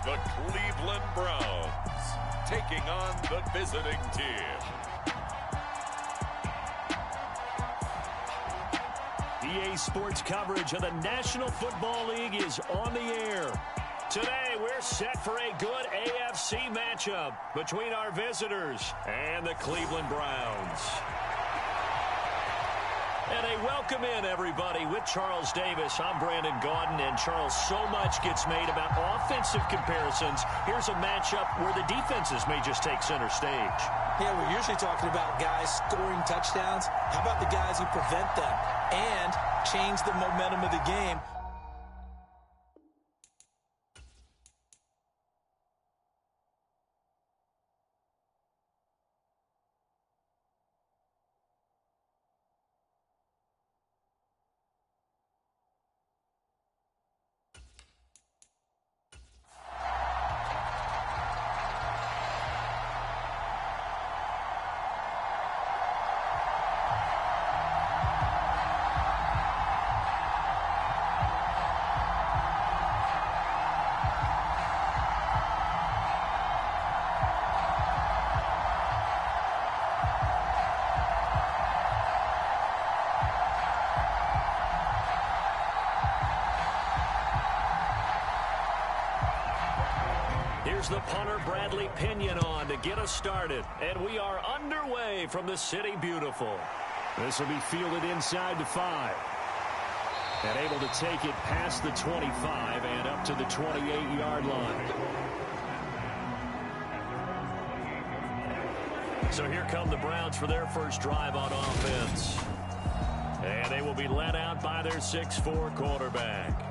the Cleveland Browns, taking on the visiting team. EA Sports coverage of the National Football League is on the air. Today, we're set for a good AFC matchup between our visitors and the Cleveland Browns. And a welcome in, everybody, with Charles Davis. I'm Brandon Gaudin, and Charles, so much gets made about offensive comparisons. Here's a matchup where the defenses may just take center stage. Yeah, we're usually talking about guys scoring touchdowns. How about the guys who prevent them and change the momentum of the game? Here's the punter, Bradley Pinion, on to get us started. And we are underway from the City Beautiful. This will be fielded inside the 5. And able to take it past the 25 and up to the 28-yard line. So here come the Browns for their first drive on offense. And they will be led out by their 6'4" quarterback.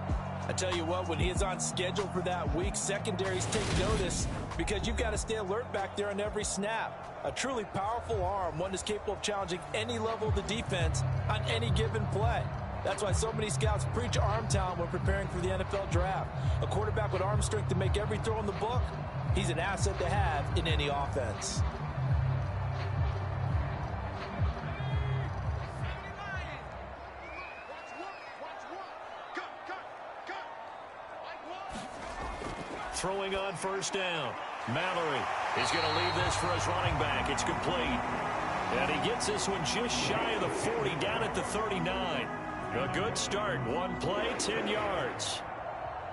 I tell you what, when he is on schedule for that week, secondaries take notice because you've got to stay alert back there on every snap. A truly powerful arm, one that's capable of challenging any level of the defense on any given play. That's why so many scouts preach arm talent when preparing for the NFL draft. A quarterback with arm strength to make every throw in the book, he's an asset to have in any offense. Throwing on first down. Mallory is going to leave this for his running back. It's complete. And he gets this one just shy of the 40, down at the 39. A good start. One play, 10 yards.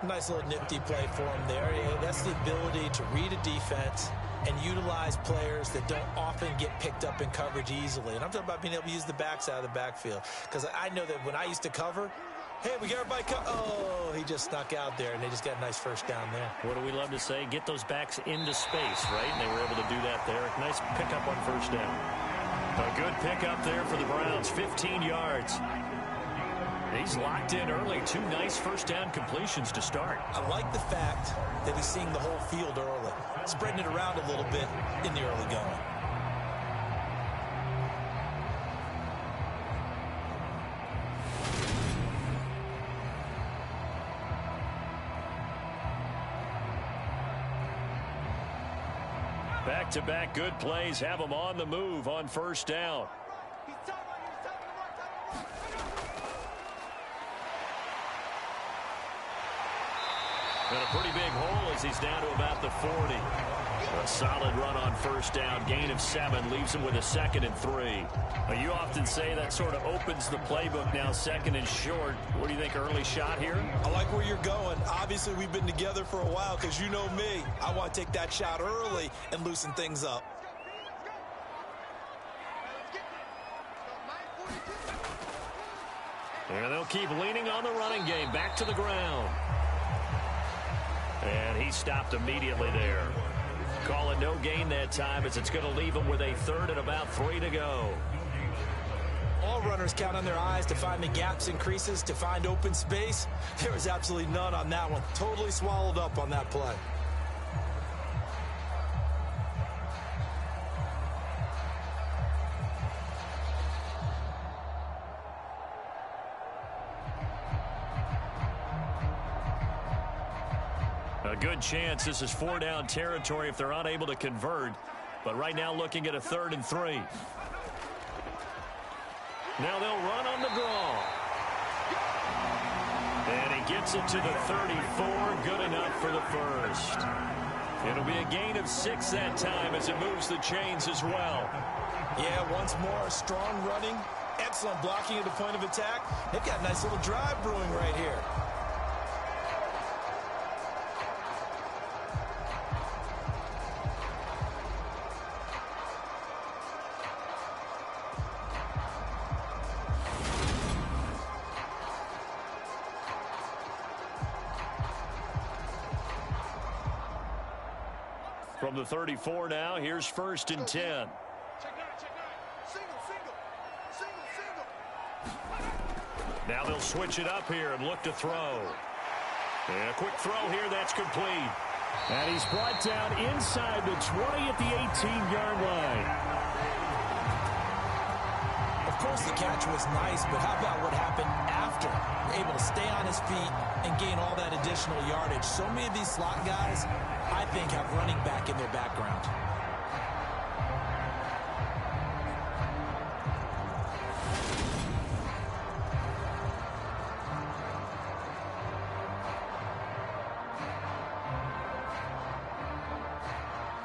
Nice little nifty play for him there. That's the ability to read a defense and utilize players that don't often get picked up in coverage easily. And I'm talking about being able to use the backs out of the backfield. Because I know that when I used to cover, hey, we got everybody oh, he just snuck out there, and they just got a nice first down there. What do we love to say? Get those backs into space, right? And they were able to do that there. Nice pickup on first down. A good pickup there for the Browns, 15 yards. He's locked in early. Two nice first down completions to start. I like the fact that he's seeing the whole field early, spreading it around a little bit in the early going. Back-to-back good plays have them on the move on first down. And a pretty big hole as he's down to about the 40. A solid run on first down. Gain of 7 leaves him with a 2nd and 3. Now, you often say that sort of opens the playbook now, 2nd and short. What do you think, early shot here? I like where you're going. Obviously, we've been together for a while because you know me. I want to take that shot early and loosen things up. And they'll keep leaning on the running game. Back to the ground. And he stopped immediately there. Call it no gain that time as it's going to leave him with a 3rd and about 3 to go. All runners count on their eyes to find the gaps and creases, to find open space. There was absolutely none on that one. Totally swallowed up on that play. A good chance this is 4-down territory if they're unable to convert. But right now looking at a 3rd and 3. Now they'll run on the draw. And he Gets it to the 34. Good enough for the first. It'll be a gain of 6 that time as it moves the chains as well. Yeah, once more, strong running, excellent blocking at the point of attack. They've got a nice little drive brewing right here. From the 34 now, here's 1st and 10. Now they'll switch it up here and look to throw. And a quick throw here, that's complete. And he's brought down inside the 20 at the 18-yard line. Of course, the catch was nice, but how about what happened after? Able to stay on his feet and gain all that additional yardage. So many of these slot guys, I think, have running back in their background.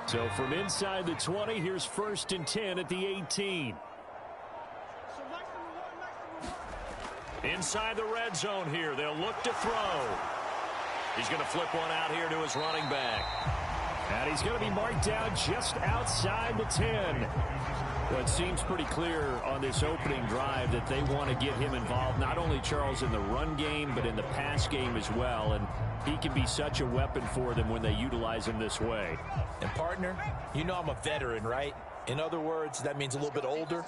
So from inside the 20, here's 1st and 10 at the 18. Inside the red zone here, they'll look to throw. He's going to flip one out here to his running back. And he's going to be marked down just outside the 10. Well, it seems pretty clear on this opening drive that they want to get him involved, not only, Charles, in the run game, but in the pass game as well. And he can be such a weapon for them when they utilize him this way. And, partner, you know I'm a veteran, right? In other words, that means a little bit older.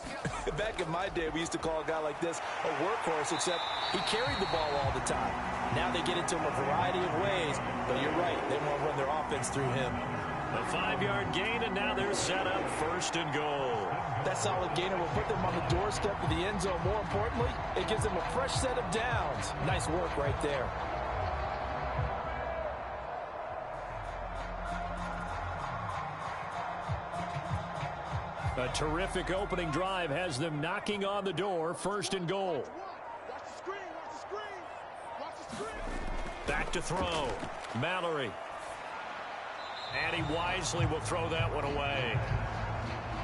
Back in my day, we used to call a guy like this a workhorse, except he carried the ball all the time. Now they get into him a variety of ways, but you're right. They want to run their offense through him. A 5-yard gain, and now they're set up 1st and goal. That solid gainer will put them on the doorstep of the end zone. More importantly, it gives them a fresh set of downs. Nice work right there. A terrific opening drive has them knocking on the door. 1st and goal. Back to throw. Mallory. And he wisely will throw that one away.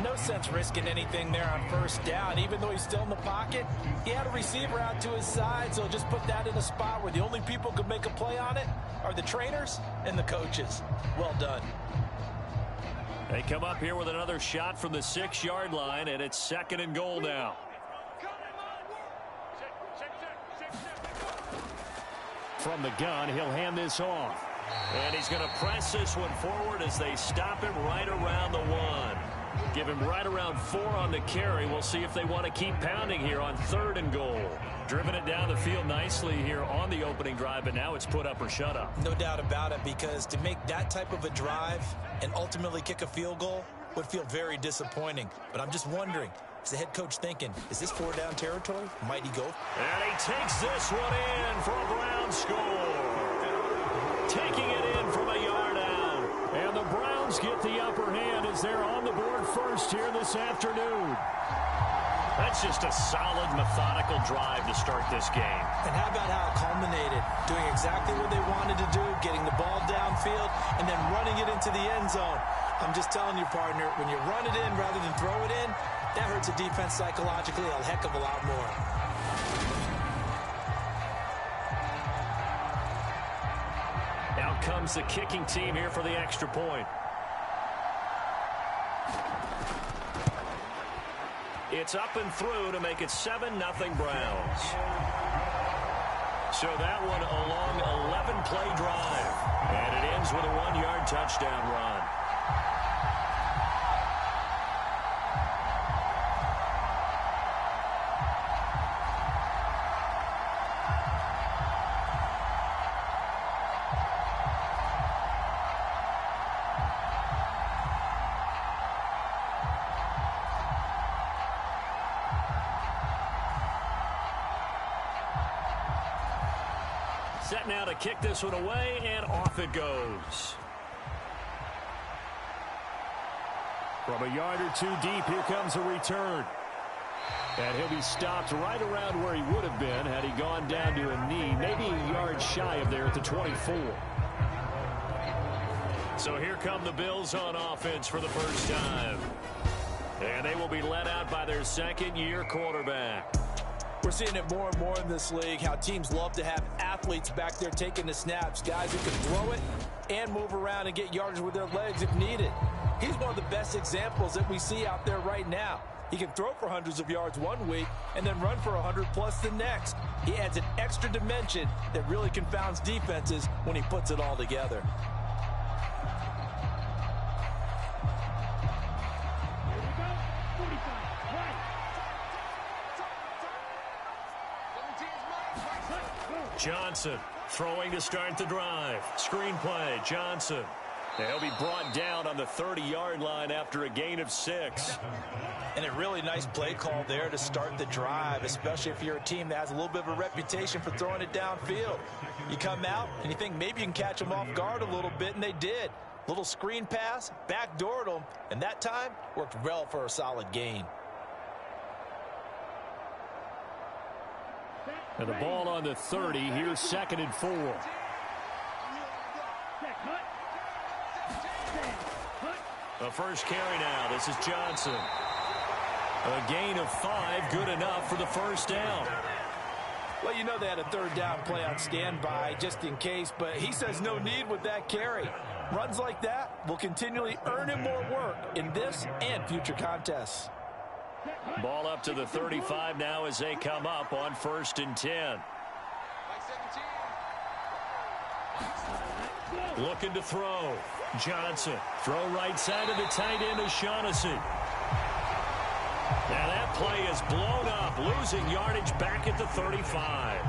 No sense risking anything there on 1st down. Even though he's still in the pocket, he had a receiver out to his side, so just put that in a spot where the only people who could make a play on it are the trainers and the coaches. Well done. They come up here with another shot from the 6-yard line, and it's 2nd and goal now. From the gun, he'll hand this off. And he's going to press this one forward as they stop him right around the 1. Give him right around 4 on the carry. We'll see if they want to keep pounding here on 3rd and goal. Driven it down the field nicely here on the opening drive, but now it's put up or shut up. No doubt about it, because to make that type of a drive and ultimately kick a field goal would feel very disappointing. But I'm just wondering, is the head coach thinking, is this 4-down territory? Might he go? And he takes this one in for a Browns score. Taking it in from a yard out. And the Browns get the upper hand as they're on the board first here this afternoon. That's just a solid, methodical drive to start this game. And how about how it culminated? Doing exactly what they wanted to do, getting the ball downfield, and then running it into the end zone. I'm just telling you, partner, when you run it in rather than throw it in, that hurts a defense psychologically a heck of a lot more. Out comes the kicking team here for the extra point. It's up and through to make it 7-0 Browns. So that one a long 11-play drive. And it ends with a 1-yard touchdown run. Set now to kick this one away, and off it goes. From a yard or two deep, here comes a return. And he'll be stopped right around where he would have been had he gone down to a knee, maybe a yard shy of there at the 24. So here come the Bills on offense for the first time. And they will be led out by their second-year quarterback. We're seeing it more and more in this league, how teams love to have athletes back there taking the snaps, guys who can throw it and move around and get yardage with their legs if needed. He's one of the best examples that we see out there right now. He can throw for hundreds of yards one week and then run for 100+ the next. He adds an extra dimension that really confounds defenses when he puts it all together. Johnson throwing to start the drive. Screen play, Johnson. He'll be brought down on the 30-yard line after a gain of 6. And a really nice play call there to start the drive, especially if you're a team that has a little bit of a reputation for throwing it downfield. You come out and you think maybe you can catch them off guard a little bit, and they did. Little screen pass, backdoored them, and that time worked well for a solid gain. And the ball on the 30. Here's 2nd and 4. The first carry now. This is Johnson. A gain of 5, good enough for the first down. Well, you know they had a third down play on standby just in case, but he says no need with that carry. Runs like that will continually earn him more work in this and future contests. Ball up to the 35 now as they come up on 1st and 10. Looking to throw. Johnson. Throw right side of the tight end of Shaughnessy. Now that play is blown up, losing yardage back at the 35.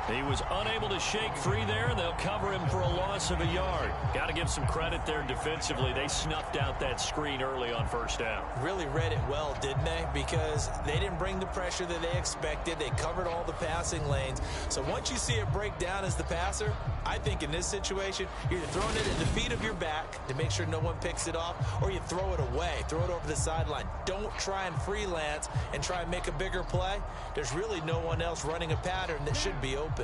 He was unable to shake free there. They'll cover him for a loss of a yard. Got to give some credit there defensively. They snuffed out that screen early on 1st down. Really read it well, didn't they? Because they didn't bring the pressure that they expected. They covered all the passing lanes. So once you see it break down as the passer, I think in this situation, you're either throwing it at the feet of your back to make sure no one picks it off, or you throw it away. Throw it over the sideline. Don't try and freelance and try and make a bigger play. There's really no one else running a pattern that should be open.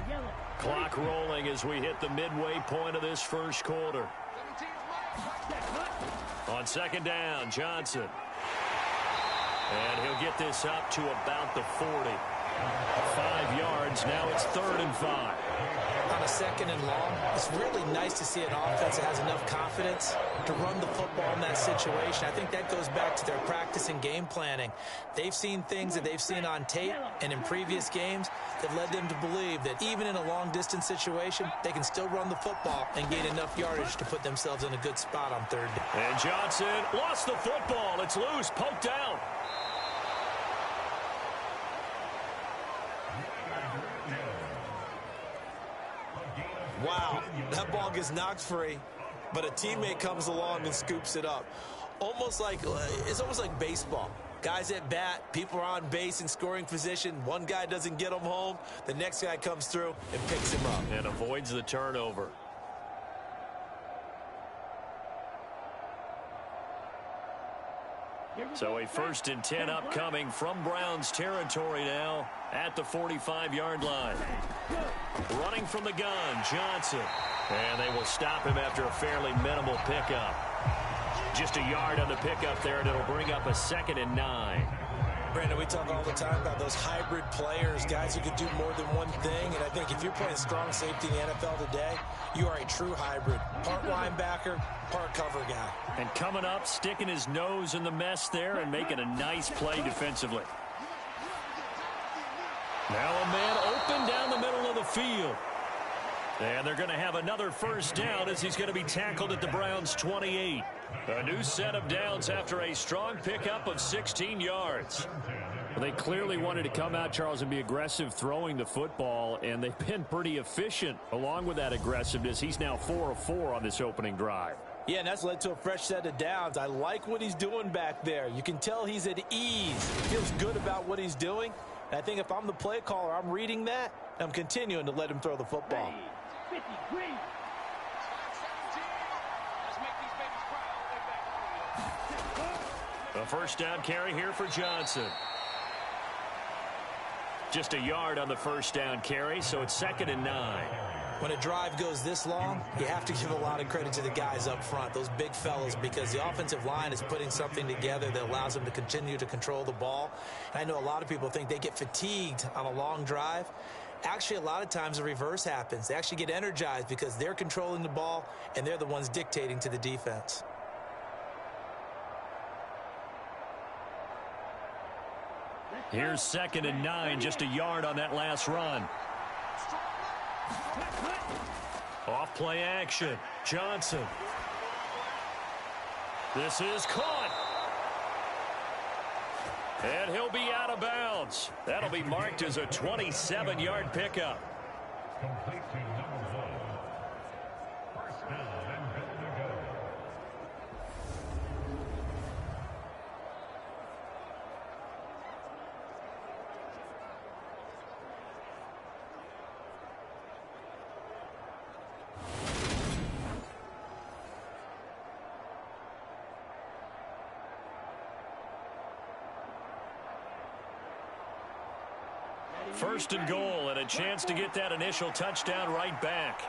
Clock rolling as we hit the midway point of this first quarter. On 2nd down, Johnson. And he'll get this up to about the 40. 5 yards. Now it's 3rd and 5. On a 2nd and long, it's really nice to see an offense that has enough confidence to run the football in that situation. I think that goes back to their practice and game planning. They've seen things that they've seen on tape and in previous games that led them to believe that even in a long-distance situation, they can still run the football and gain enough yardage to put themselves in a good spot on 3rd down. And Johnson lost the football. It's loose, poked out. Wow, that ball gets knocked free, but a teammate comes along and scoops it up. It's almost like baseball. Guys at bat, people are on base in scoring position. One guy doesn't get them home. The next guy comes through and picks him up. And avoids the turnover. So a 1st and 10 upcoming from Browns territory now at the 45-yard line. Running from the gun, Johnson. And they will stop him after a fairly minimal pickup. Just a yard on the pickup there, and it'll bring up a 2nd and 9. Brandon, we talk all the time about those hybrid players, guys who can do more than one thing. And I think if you're playing strong safety in the NFL today, you are a true hybrid. Part linebacker, part cover guy. And coming up, sticking his nose in the mess there and making a nice play defensively. Now a man open down the middle of the field. And they're going to have another 1st down as he's going to be tackled at the Browns' 28. A new set of downs after a strong pickup of 16 yards. Well, they clearly wanted to come out, Charles, and be aggressive throwing the football, and they've been pretty efficient along with that aggressiveness. He's now 4 of 4 on this opening drive. Yeah, and that's led to a fresh set of downs. I like what he's doing back there. You can tell he's at ease. He feels good about what he's doing. And I think if I'm the play caller, I'm reading that, and I'm continuing to let him throw the football. A 1st down carry here for Johnson. Just a yard on the first down carry, so it's 2nd and 9. When a drive goes this long, you have to give a lot of credit to the guys up front, those big fellas, because the offensive line is putting something together that allows them to continue to control the ball. And I know a lot of people think they get fatigued on a long drive. Actually, a lot of times the reverse happens. They actually get energized because they're controlling the ball, and they're the ones dictating to the defense. Here's 2nd and 9, just a yard on that last run. Off play action. Johnson. This is caught. And he'll be out of bounds. That'll be marked as a 27-yard pickup. Complete to number 1. First down and good to go. First and goal, and a chance to get that initial touchdown right back.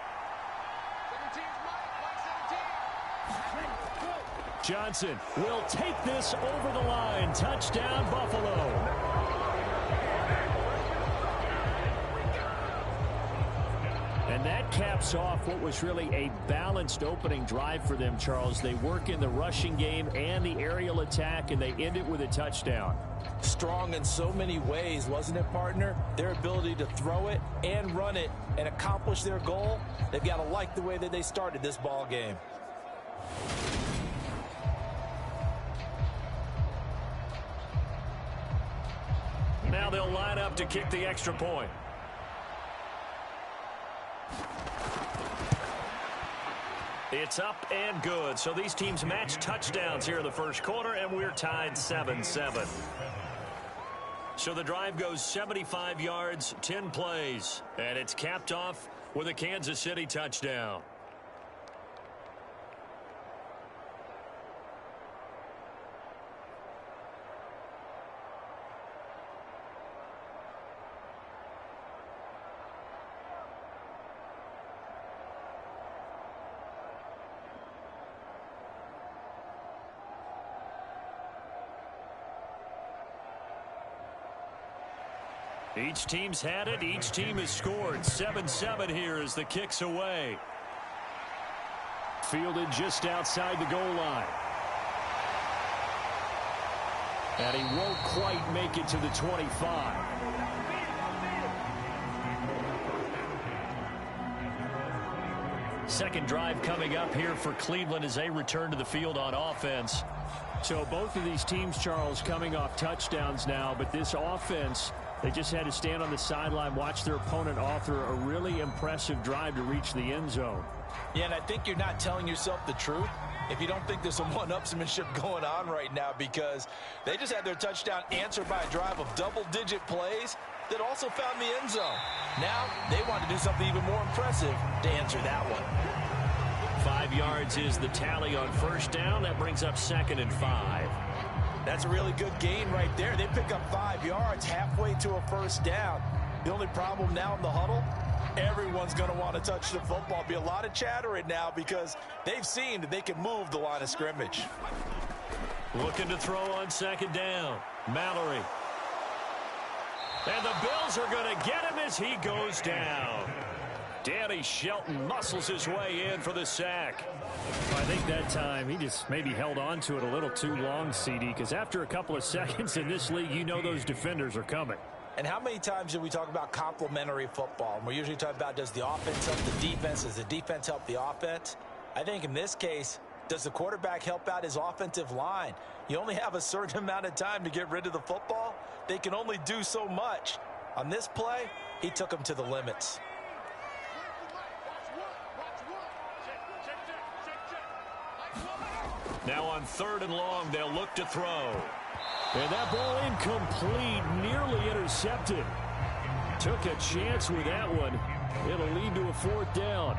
Johnson will take this over the line. Touchdown, Buffalo. And that caps off what was really a balanced opening drive for them, Charles. They work in the rushing game and the aerial attack, and they end it with a touchdown. Strong in so many ways, wasn't it, partner? Their ability to throw it and run it and accomplish their goal, they've got to like the way that they started this ball game. Now they'll line up to kick the extra point. It's up and good. So these teams match touchdowns here in the first quarter, and we're tied 7-7. So the drive goes 75 yards, 10 plays, and it's capped off with a Kansas City touchdown. Each team's had it. Each team has scored. 7-7 here as the kick's away. Fielded just outside the goal line. And he won't quite make it to the 25. Second drive coming up here for Cleveland as they return to the field on offense. So both of these teams, Charles, coming off touchdowns now, but this offense, they just had to stand on the sideline, watch their opponent author a really impressive drive to reach the end zone. Yeah, and I think you're not telling yourself the truth if you don't think there's some one-upsmanship going on right now, because they just had their touchdown answered by a drive of double-digit plays that also found the end zone. Now they want to do something even more impressive to answer that one. 5 yards is the tally on first down. That brings up 2nd and 5. That's a really good gain right there. They pick up 5 yards halfway to a first down. The only problem now in the huddle, everyone's going to want to touch the football. Be a lot of chatter right now because they've seen that they can move the line of scrimmage. Looking to throw on second down. Mallory. And the Bills are going to get him as he goes down. Danny Shelton muscles his way in for the sack. I think that time he just maybe held on to it a little too long, CD, because after a couple of seconds in this league, you know those defenders are coming. And how many times do we talk about complementary football? And we're usually talking about, does the offense help the defense? Does the defense help the offense? I think in this case, does the quarterback help out his offensive line? You only have a certain amount of time to get rid of the football. They can only do so much. On this play, he took them to the limits. Now on 3rd and long, they'll look to throw. And that ball incomplete, nearly intercepted. Took a chance with that one. It'll lead to a 4th down.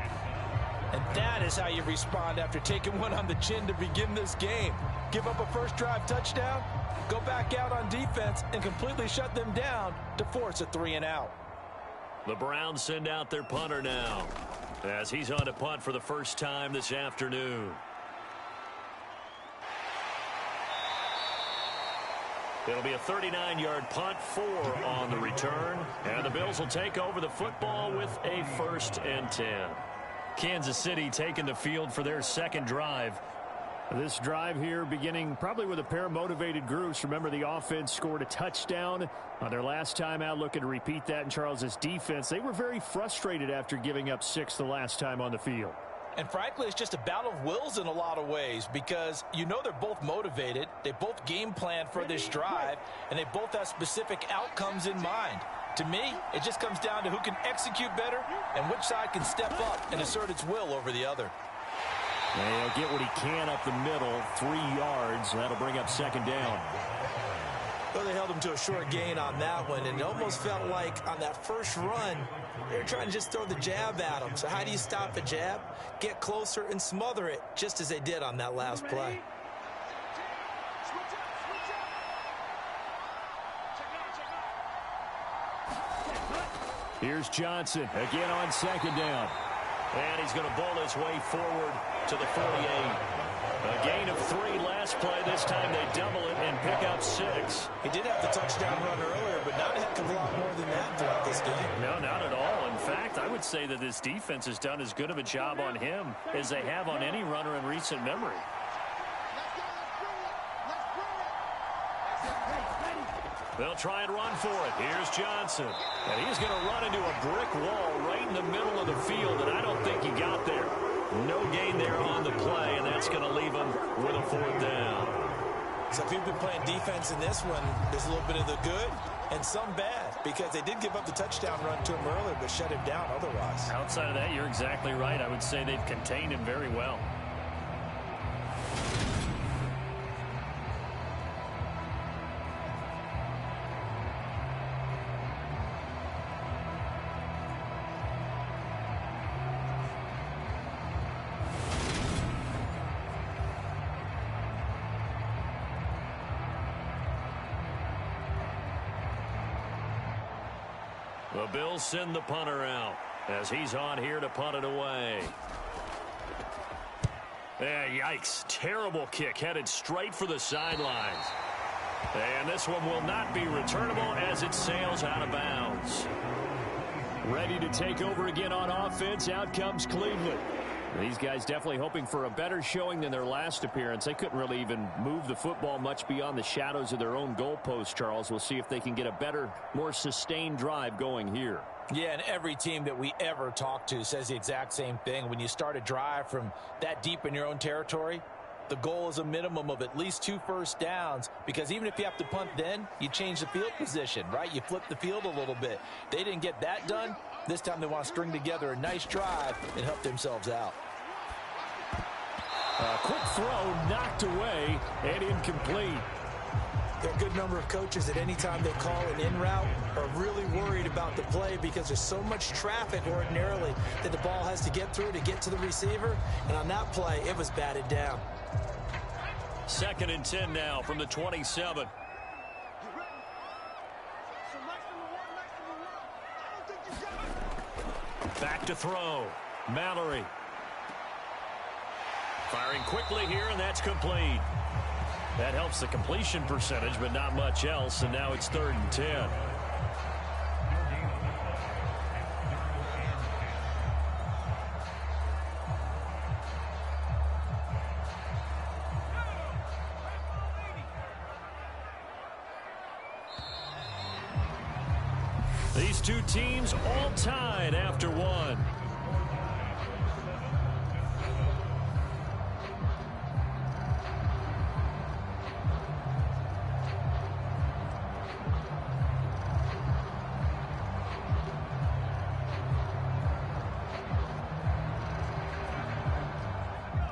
And that is how you respond after taking one on the chin to begin this game. give up a first drive touchdown, go back out on defense and completely shut them down to force a 3-and-out. The Browns send out their punter now as he's on to punt for the first time this afternoon. It'll be a 39-yard punt, 4 on the return, and the Bills will take over the football with a 1st and 10. Kansas City taking the field for their second drive. This drive here beginning probably with a pair of motivated groups. Remember, the offense scored a touchdown on their last time out, looking to repeat that in Charles's defense. They were very frustrated after giving up 6 the last time on the field. And frankly, it's just a battle of wills in a lot of ways because you know they're both motivated. They both game plan for this drive, and they both have specific outcomes in mind. To me, it just comes down to who can execute better and which side can step up and assert its will over the other. And he'll get what he can up the middle, 3 yards. That'll bring up 2nd down. Well, they held him to a short gain on that one, and it almost felt like on that first run, they were trying to just throw the jab at him. So how do you stop a jab? Get closer and smother it, just as they did on that last play. Here's Johnson again on 2nd down. And he's going to bowl his way forward to the 48. A gain of 3 last play. This time they double it and pick up 6. He did have the touchdown run earlier, but not a heck of a lot more than that throughout this game. No, not at all. In fact, I would say that this defense has done as good of a job on him as they have on any runner in recent memory. They'll try and run for it. Here's Johnson. And he's going to run into a brick wall right in the middle of the field, and I don't think he got there. No gain there on the play, and that's going to leave him with a 4th down. So if you've been playing defense in this one, there's a little bit of the good and some bad because they did give up the touchdown run to him earlier but shut him down otherwise. Outside of that, you're exactly right. I would say they've contained him very well. The Bills send the punter out as he's on here to punt it away. Yikes. Terrible kick headed straight for the sidelines. And this one will not be returnable as it sails out of bounds. Ready to take over again on offense. Out comes Cleveland. These guys definitely hoping for a better showing than their last appearance. They couldn't really even move the football much beyond the shadows of their own goalpost, Charles. We'll see if they can get a better, more sustained drive going here. Yeah, and every team that we ever talk to says the exact same thing. When you start a drive from that deep in your own territory, the goal is a minimum of at least 2 first downs because even if you have to punt then, you change the field position, right? You flip the field a little bit. They didn't get that done. This time they want to string together a nice drive and help themselves out. A quick throw knocked away and incomplete. There are a good number of coaches at any time they call an in route are really worried about the play because there's so much traffic ordinarily that the ball has to get through to get to the receiver. And on that play, it was batted down. 2nd and 10 now from the 27. Back to throw. Mallory. Firing quickly here, and that's complete. That helps the completion percentage, but not much else, and now it's 3rd and 10. These two teams all tied after one.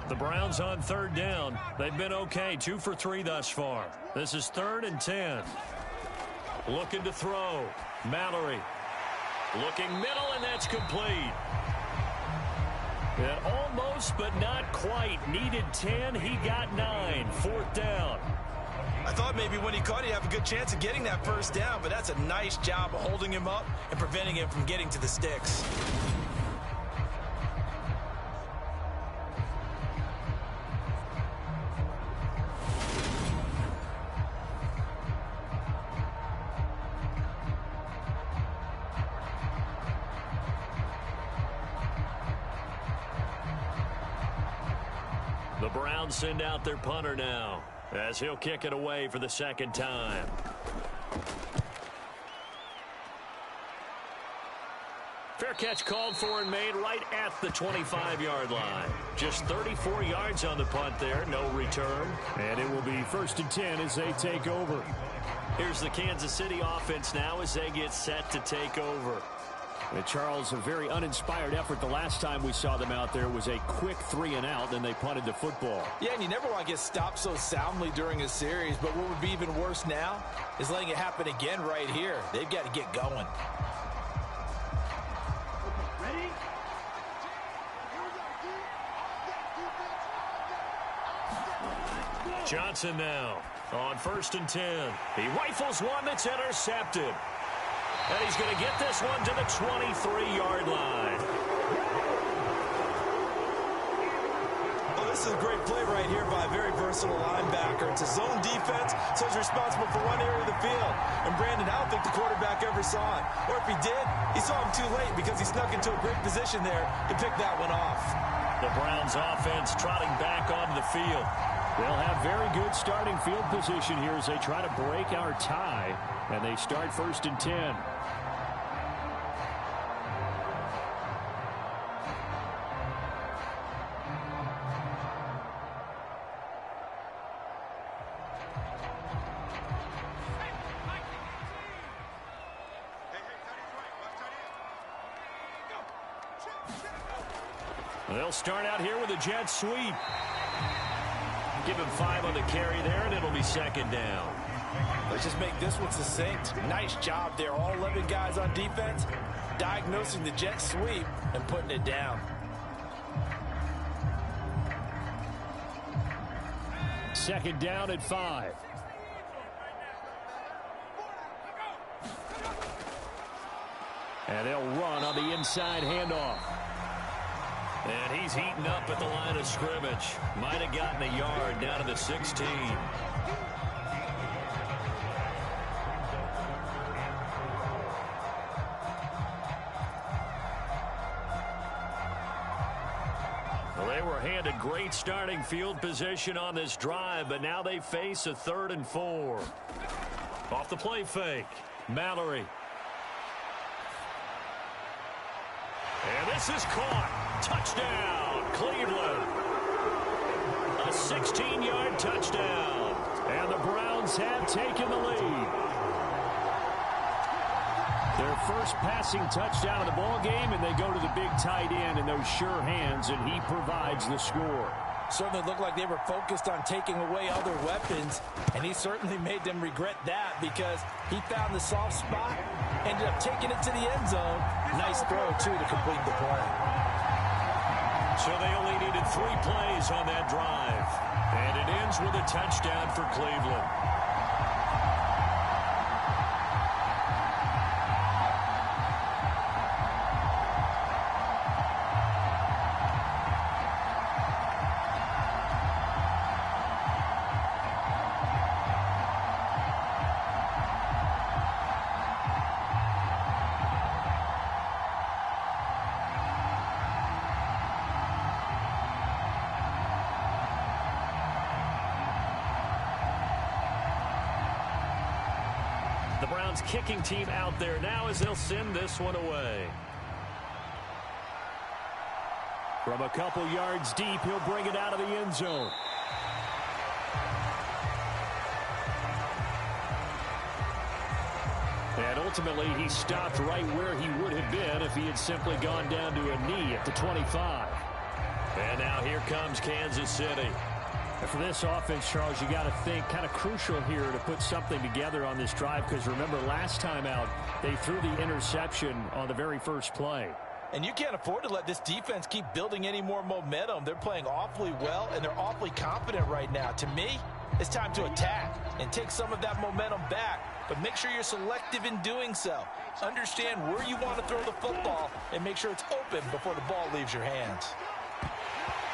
The Browns on 3rd down. They've been okay, 2 for 3 thus far. This is 3rd and 10. Looking to throw. Mallory. Looking middle, and that's complete. And almost, but not quite. Needed 10. He got 9. Fourth down. I thought maybe when he caught it, he'd have a good chance of getting that first down, but that's a nice job of holding him up and preventing him from getting to the sticks. The Browns send out their punter now, as he'll kick it away for the second time. Fair catch called for and made right at the 25-yard line. Just 34 yards on the punt there, no return. And it will be 1st and 10 as they take over. Here's the Kansas City offense now as they get set to take over. Charles, a very uninspired effort. The last time we saw them out there was a quick 3-and-out, and they punted the football. Yeah, and you never want to get stopped so soundly during a series, but what would be even worse now is letting it happen again right here. They've got to get going. Johnson now on 1st and 10. He rifles one that's intercepted. And he's going to get this one to the 23-yard line. Oh, this is a great play right here by a very versatile linebacker. It's a zone defense, so he's responsible for one area of the field. And Brandon, I don't think the quarterback ever saw it. Or if he did, he saw him too late because he snuck into a great position there to pick that one off. The Browns offense trotting back onto the field. They'll have very good starting field position here as they try to break our tie. And they start 1st and 10. They'll start out here with a jet sweep. Give him 5 on the carry there, and it'll be 2nd down. Let's just make this one succinct. Nice job there. All 11 guys on defense diagnosing the jet sweep and putting it down. Second down at 5. And they'll run on the inside handoff. And he's heating up at the line of scrimmage. Might have gotten a yard down to the 16. Well, they were handed great starting field position on this drive, but now they face a 3rd and 4. Off the play fake, Mallory. And this is caught. Touchdown, Cleveland. A 16-yard touchdown. And the Browns have taken the lead. Their first passing touchdown of the ball game, and they go to the big tight end in those sure hands, and he provides the score. Certainly looked like they were focused on taking away other weapons, and he certainly made them regret that because he found the soft spot, ended up taking it to the end zone. Nice throw, too, to complete the play. So they only needed 3 plays on that drive, and it ends with a touchdown for Cleveland. The Browns kicking team out there now as they'll send this one away. From a couple yards deep, he'll bring it out of the end zone. And ultimately, he stopped right where he would have been if he had simply gone down to a knee at the 25. And now here comes Kansas City. And for this offense, Charles, you got to think kind of crucial here to put something together on this drive because remember last time out, they threw the interception on the very first play. And you can't afford to let this defense keep building any more momentum. They're playing awfully well, and they're awfully confident right now. To me, it's time to attack and take some of that momentum back, but make sure you're selective in doing so. Understand where you want to throw the football and make sure it's open before the ball leaves your hands.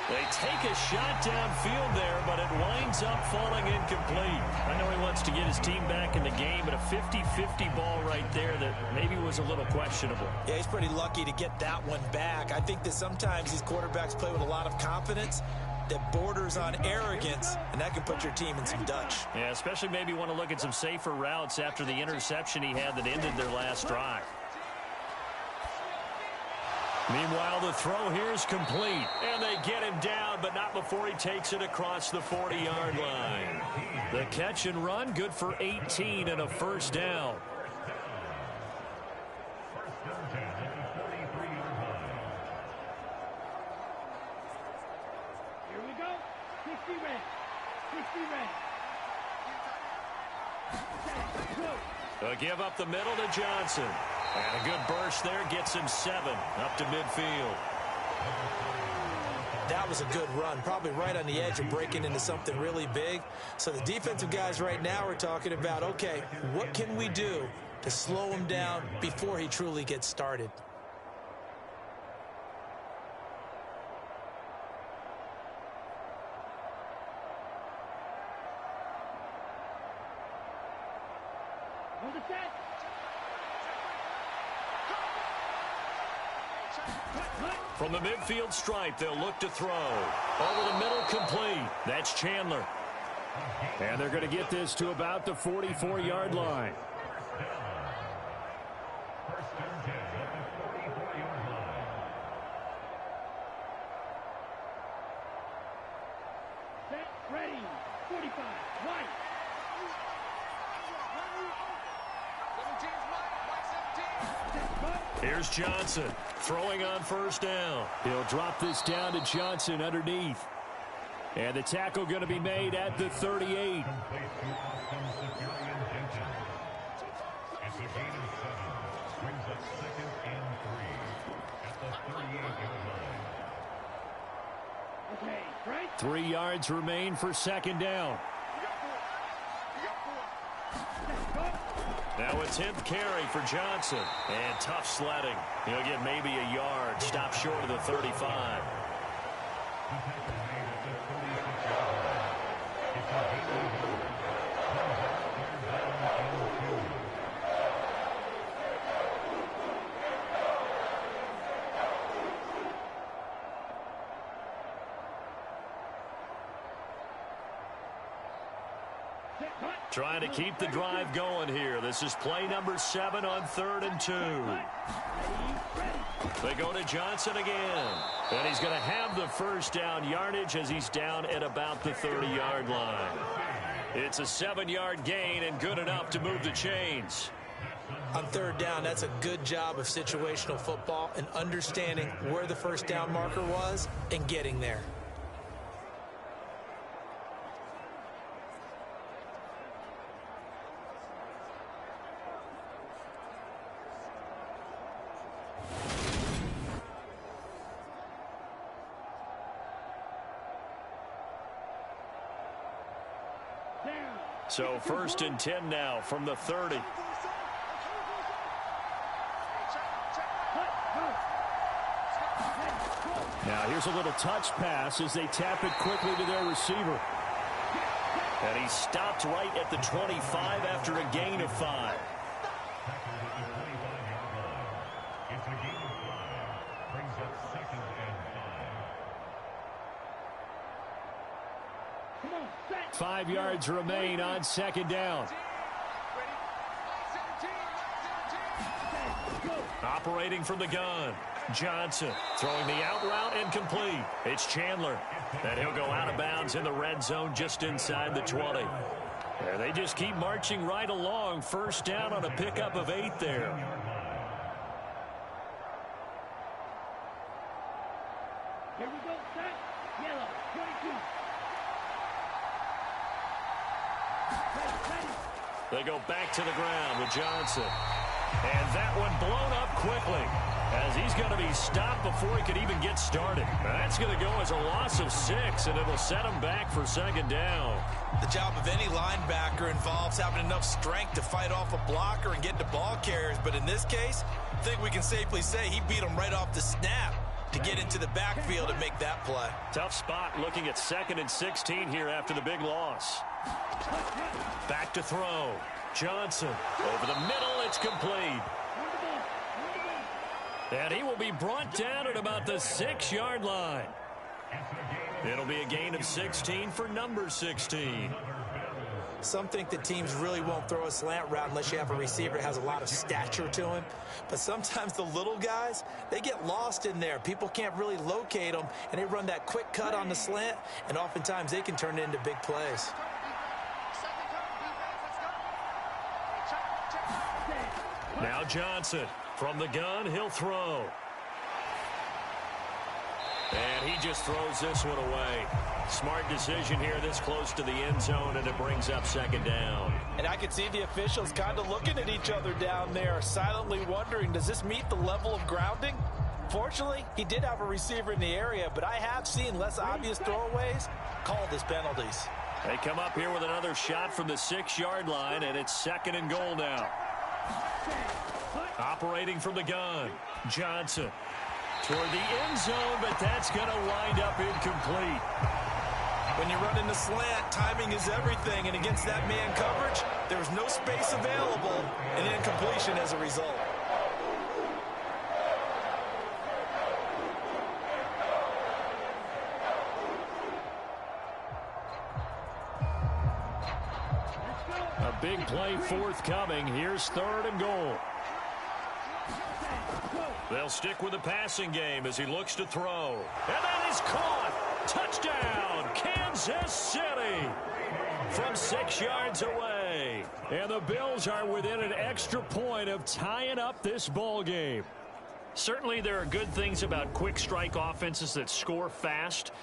They take a shot downfield there, but it winds up falling incomplete. I know he wants to get his team back in the game, but a 50-50 ball right there that maybe was a little questionable. Yeah, he's pretty lucky to get that one back. I think that sometimes these quarterbacks play with a lot of confidence that borders on arrogance, and that can put your team in some Dutch. Yeah, especially maybe want to look at some safer routes after the interception he had that ended their last drive. Meanwhile, the throw here is complete, and they get him down, but not before he takes it across the 40-yard line. The catch and run, good for 18 and a first down. Here we go. 60 red. 60 red. They'll give up the middle to Johnson. And a good burst there gets him 7 up to midfield. That was a good run, probably right on the edge of breaking into something really big. So the defensive guys right now are talking about, okay, what can we do to slow him down before he truly gets started? On the set. From the midfield stripe, they'll look to throw. Over the middle, complete. That's Chandler. And they're going to get this to about the 44-yard line. Set. Ready. 45. White. Here's Johnson throwing on first down. He'll drop this down to Johnson underneath. And the tackle going to be made at the 38. It's a gain of 7. Brings up 2nd and 3 at the 38-yard line. Okay. Right. 3 yards remain for second down. Now a 10th carry for Johnson. And tough sledding. He'll get maybe a yard. Stop short of the 35. Trying to keep the drive going here. This is play number 7 on 3rd and 2. They go to Johnson again. And he's going to have the first down yardage as he's down at about the 30-yard line. It's a 7-yard gain and good enough to move the chains. On 3rd down, that's a good job of situational football and understanding where the first down marker was and getting there. So 1st and 10 now from the 30. Now here's a little touch pass as they tap it quickly to their receiver. And he stopped right at the 25 after a gain of 5. It's a gain of 5. Brings up 2nd and 5. 5 yards remain on second down. Operating from the gun. Johnson throwing the out route and complete. It's Chandler. And he'll go out of bounds in the red zone just inside the 20. And they just keep marching right along. First down on a pickup of 8 there. Here we go. Set. Yellow. 22. They go back to the ground with Johnson. And that one blown up quickly. as he's going to be stopped before he could even get started. That's going to go as a loss of 6, and it'll set him back for second down. The job of any linebacker involves having enough strength to fight off a blocker and get to ball carriers, but in this case, I think we can safely say he beat him right off the snap to get into the backfield and make that play. Tough spot looking at 2nd and 16 here after the big loss. Back to throw. Johnson over the middle. It's complete. And he will be brought down at about the 6-yard line. It'll be a gain of 16 for number 16. Some think that teams really won't throw a slant route unless you have a receiver that has a lot of stature to him. But sometimes the little guys, they get lost in there. People can't really locate them, and they run that quick cut on the slant, and oftentimes they can turn it into big plays. Now Johnson from the gun, he'll throw. And he just throws this one away. Smart decision here this close to the end zone, and it brings up second down. And I can see the officials kind of looking at each other down there, silently wondering, does this meet the level of grounding? Fortunately, he did have a receiver in the area, but I have seen less obvious throwaways called as penalties. They come up here with another shot from the 6-yard line, and it's 2nd and goal now. Operating from the gun, Johnson toward the end zone, but that's going to wind up incomplete. When you run in the slant, timing is everything, and against that man coverage, there's no space available, and incompletion as a result. A big play forthcoming. Here's 3rd and goal. They'll stick with the passing game as he looks to throw. And that is caught. Touchdown, Kansas City. From 6 yards away. And the Bills are within an extra point of tying up this ball game. Certainly there are good things about quick strike offenses that score fast,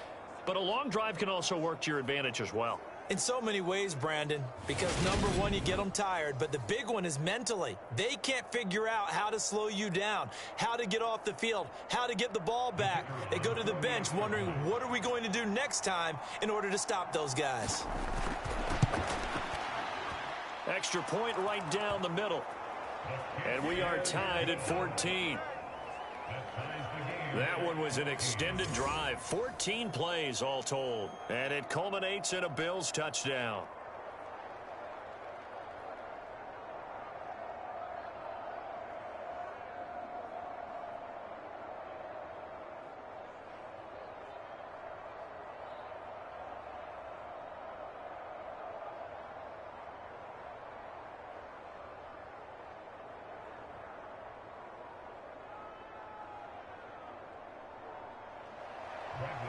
but a long drive can also work to your advantage as well. In so many ways, Brandon, because number one, you get them tired, but the big one is mentally. They can't figure out how to slow you down, how to get off the field, how to get the ball back. They go to the bench wondering, what are we going to do next time in order to stop those guys? Extra point right down the middle. And we are tied at 14. That one was an extended drive, 14 plays all told, and it culminates in a Bills touchdown.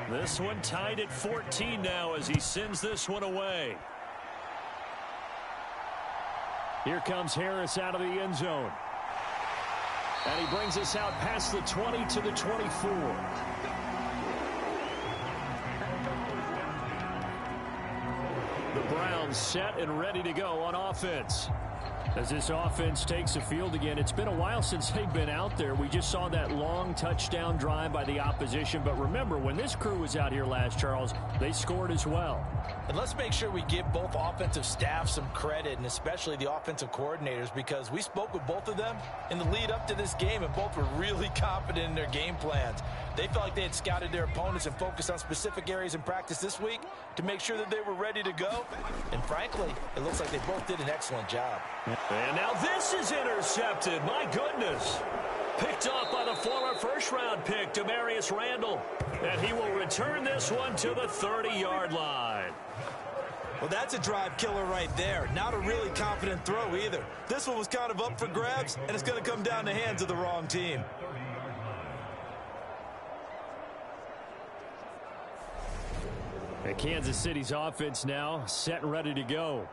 This one tied at 14 now as he sends this one away. Here comes Harris out of the end zone. And he brings us out past the 20 to the 24. The Browns set and ready to go on offense. As this offense takes the field again, it's been a while since they've been out there. We just saw that long touchdown drive by the opposition. But remember, when this crew was out here last, Charles, they scored as well. And let's make sure we give both offensive staff some credit, and especially the offensive coordinators, because we spoke with both of them in the lead up to this game, and both were really confident in their game plans. They felt like they had scouted their opponents and focused on specific areas in practice this week to make sure that they were ready to go. And frankly, it looks like they both did an excellent job. And now this is intercepted. My goodness. Picked off by the former first-round pick, Demarius Randall. And he will return this one to the 30-yard line. Well, that's a drive killer right there. Not a really confident throw either. This one was kind of up for grabs, and it's going to come down the hands of the wrong team. And Kansas City's offense now set and ready to go.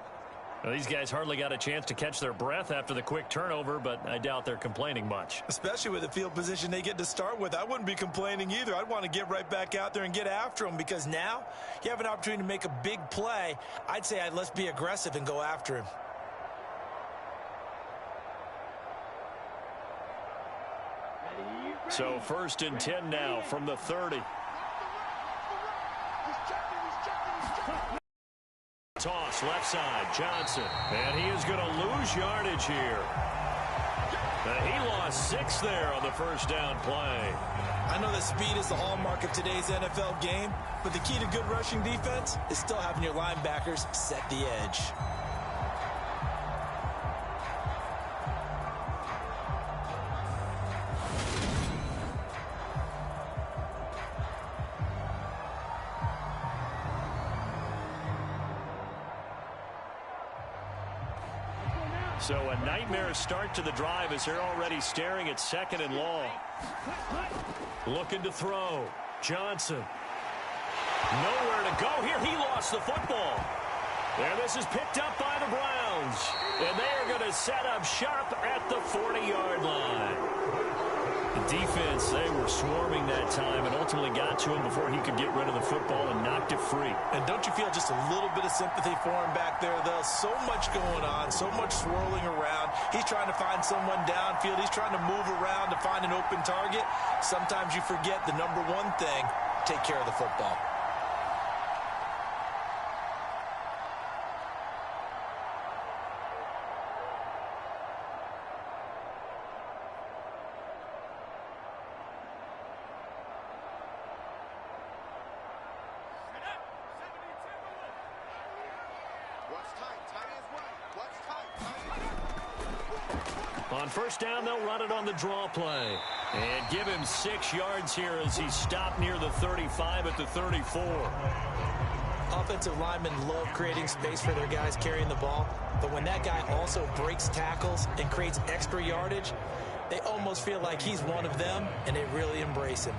Well, these guys hardly got a chance to catch their breath after the quick turnover, but I doubt they're complaining much. Especially with the field position they get to start with. I wouldn't be complaining either. I'd want to get right back out there and get after them, because now you have an opportunity to make a big play. I'd say let's be aggressive and go after him. Ready, So 1st and 10 now from the 30. Toss left side, Johnson. And he is going to lose yardage here. He lost 6 there on the first down play. I know that speed is the hallmark of today's NFL game, but the key to good rushing defense is still having your linebackers set the edge. So a nightmare start to the drive as they're already staring at 2nd and long. Looking to throw. Johnson. Nowhere to go here. He lost the football. And this is picked up by the Browns. And they are going to set up shop at the 40-yard line. The defense, they were swarming that time and ultimately got to him before he could get rid of the football and knocked it free. And don't you feel just a little bit of sympathy for him back there, though? So much going on, so much swirling around. He's trying to find someone downfield. He's trying to move around to find an open target. Sometimes you forget the number one thing, take care of the football. On first down, they'll run it on the draw play. And give him 6 yards here as he stopped near the 35 at the 34. Offensive linemen love creating space for their guys carrying the ball, but when that guy also breaks tackles and creates extra yardage, they almost feel like he's one of them, and they really embrace him.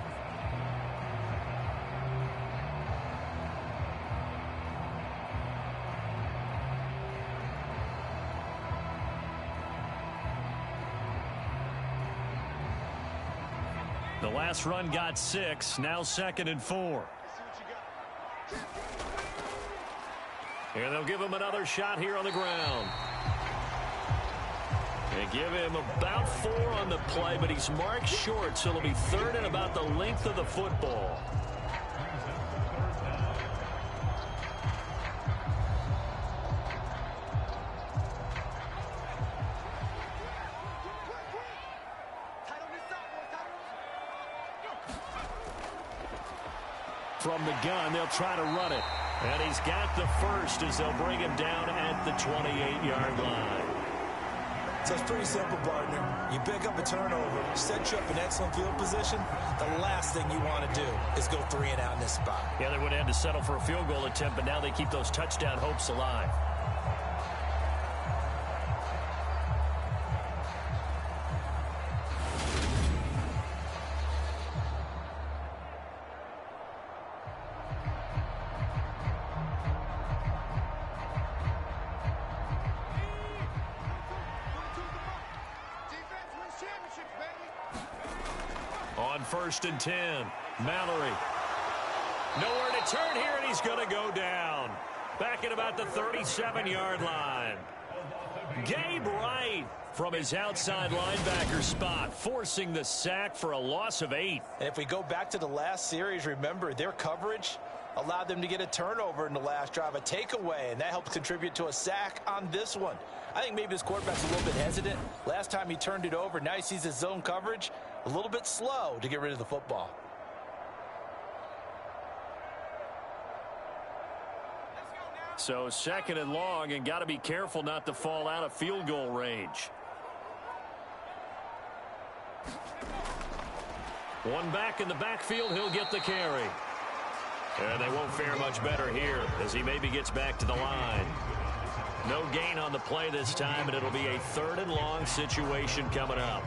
The last run got 6, now 2nd and 4. And they'll give him another shot here on the ground. They give him about 4 on the play, but he's marked short, so it'll be 3rd and about the length of the football. From the gun, they'll try to run it. And he's got the first as they'll bring him down at the 28-yard line. So it's pretty simple, partner. You pick up a turnover, set you up in excellent field position. The last thing you want to do is go 3 and out in this spot. Yeah, they would have had to settle for a field goal attempt, but now they keep those touchdown hopes alive. On 1st and 10, Mallory. Nowhere to turn here, and he's going to go down. Back at about the 37-yard line. Gabe Wright from his outside linebacker spot, forcing the sack for a loss of 8. And if we go back to the last series, remember, their coverage allowed them to get a turnover in the last drive, a takeaway, and that helped contribute to a sack on this one. I think maybe this quarterback's a little bit hesitant. Last time he turned it over, now he sees his zone coverage a little bit slow to get rid of the football. So 2nd and long, and got to be careful not to fall out of field goal range. One back in the backfield, he'll get the carry. And they won't fare much better here as he maybe gets back to the line. No gain on the play this time, and it'll be a 3rd and long situation coming up.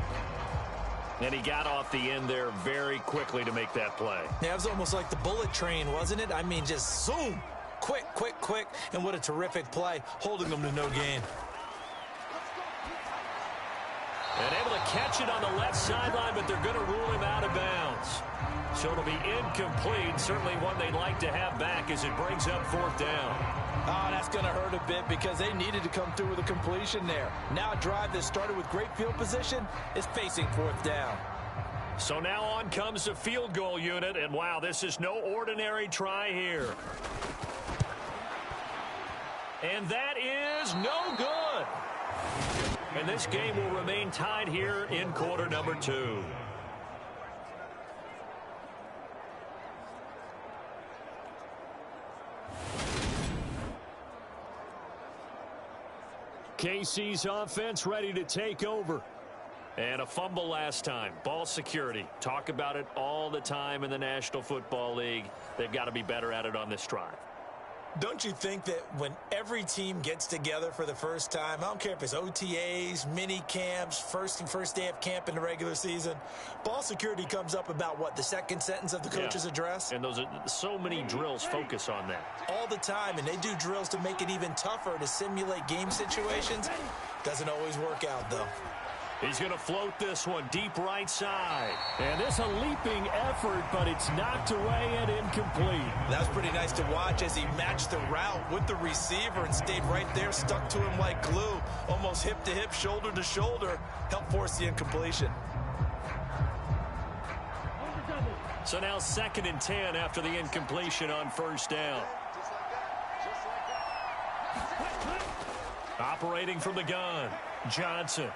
And he got off the end there very quickly to make that play. Yeah, it was almost like the bullet train, wasn't it? I mean, just zoom. Quick, quick, quick. And what a terrific play, holding them to no gain. And able to catch it on the left sideline, but they're going to rule him out of bounds. So it'll be incomplete. Certainly one they'd like to have back as it brings up 4th down. Oh, that's going to hurt a bit because they needed to come through with a completion there. Now a drive that started with great field position is facing 4th down. So now on comes the field goal unit, and wow, this is no ordinary try here. And that is no good. And this game will remain tied here in quarter number 2. KC's offense ready to take over. And a fumble last time. Ball security. Talk about it all the time in the National Football League. They've got to be better at it on this drive. Don't you think that when every team gets together for the first time, I don't care if it's OTAs, mini camps, first day of camp in the regular season, ball security comes up about what, the second sentence of the coach's address? And those are so many drills focus on that. All the time, and they do drills to make it even tougher to simulate game situations. Doesn't always work out, though. He's going to float this one deep right side. And this a leaping effort, but it's knocked away and incomplete. That was pretty nice to watch as he matched the route with the receiver and stayed right there, stuck to him like glue, almost hip to hip, shoulder to shoulder, helped force the incompletion. So now 2nd and 10 after the incompletion on first down. Operating from the gun, Johnson.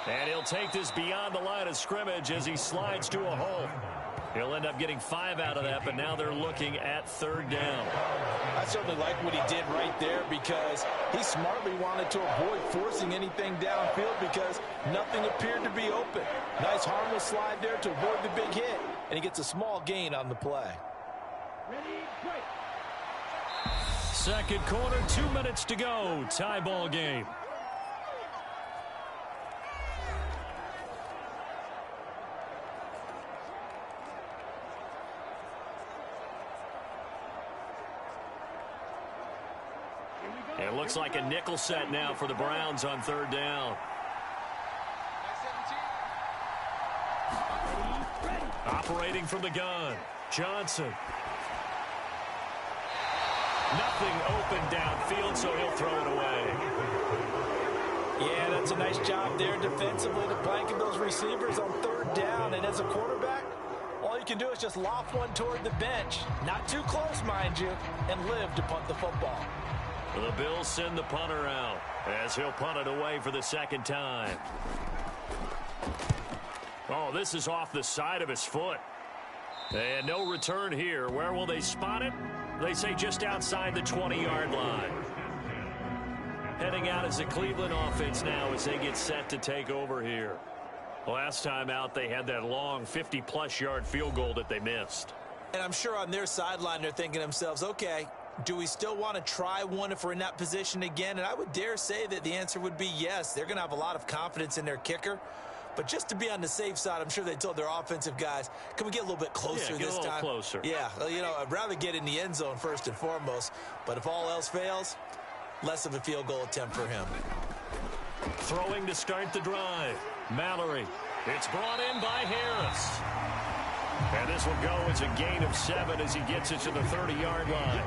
And he'll take this beyond the line of scrimmage as he slides to a hole. He'll end up getting 5 out of that, but now they're looking at 3rd down. I certainly like what he did right there because he smartly wanted to avoid forcing anything downfield because nothing appeared to be open. Nice harmless slide there to avoid the big hit, and he gets a small gain on the play. Second quarter, 2 minutes to go. Tie ball game. It looks like a nickel set now for the Browns on 3rd down. Operating from the gun, Johnson. Nothing open downfield, so he'll throw it away. Yeah, that's a nice job there defensively to blanket those receivers on 3rd down. And as a quarterback, all you can do is just loft one toward the bench. Not too close, mind you, and live to punt the football. The Bills send the punter out as he'll punt it away for the 2nd time. Oh, this is off the side of his foot. And no return here. Where will they spot it? They say just outside the 20-yard line. Heading out is the Cleveland offense now as they get set to take over here. Last time out, they had that long 50-plus yard field goal that they missed. And I'm sure on their sideline they're thinking to themselves, okay, do we still want to try one if we're in that position again? And I would dare say that the answer would be yes. They're going to have a lot of confidence in their kicker. But just to be on the safe side, I'm sure they told their offensive guys, can we get a little bit closer this time? Yeah, get a little closer. Yeah, you know, I'd rather get in the end zone first and foremost. But if all else fails, less of a field goal attempt for him. Throwing to start the drive, Mallory. It's brought in by Harris. And this will go as a gain of 7 as he gets it to the 30-yard line.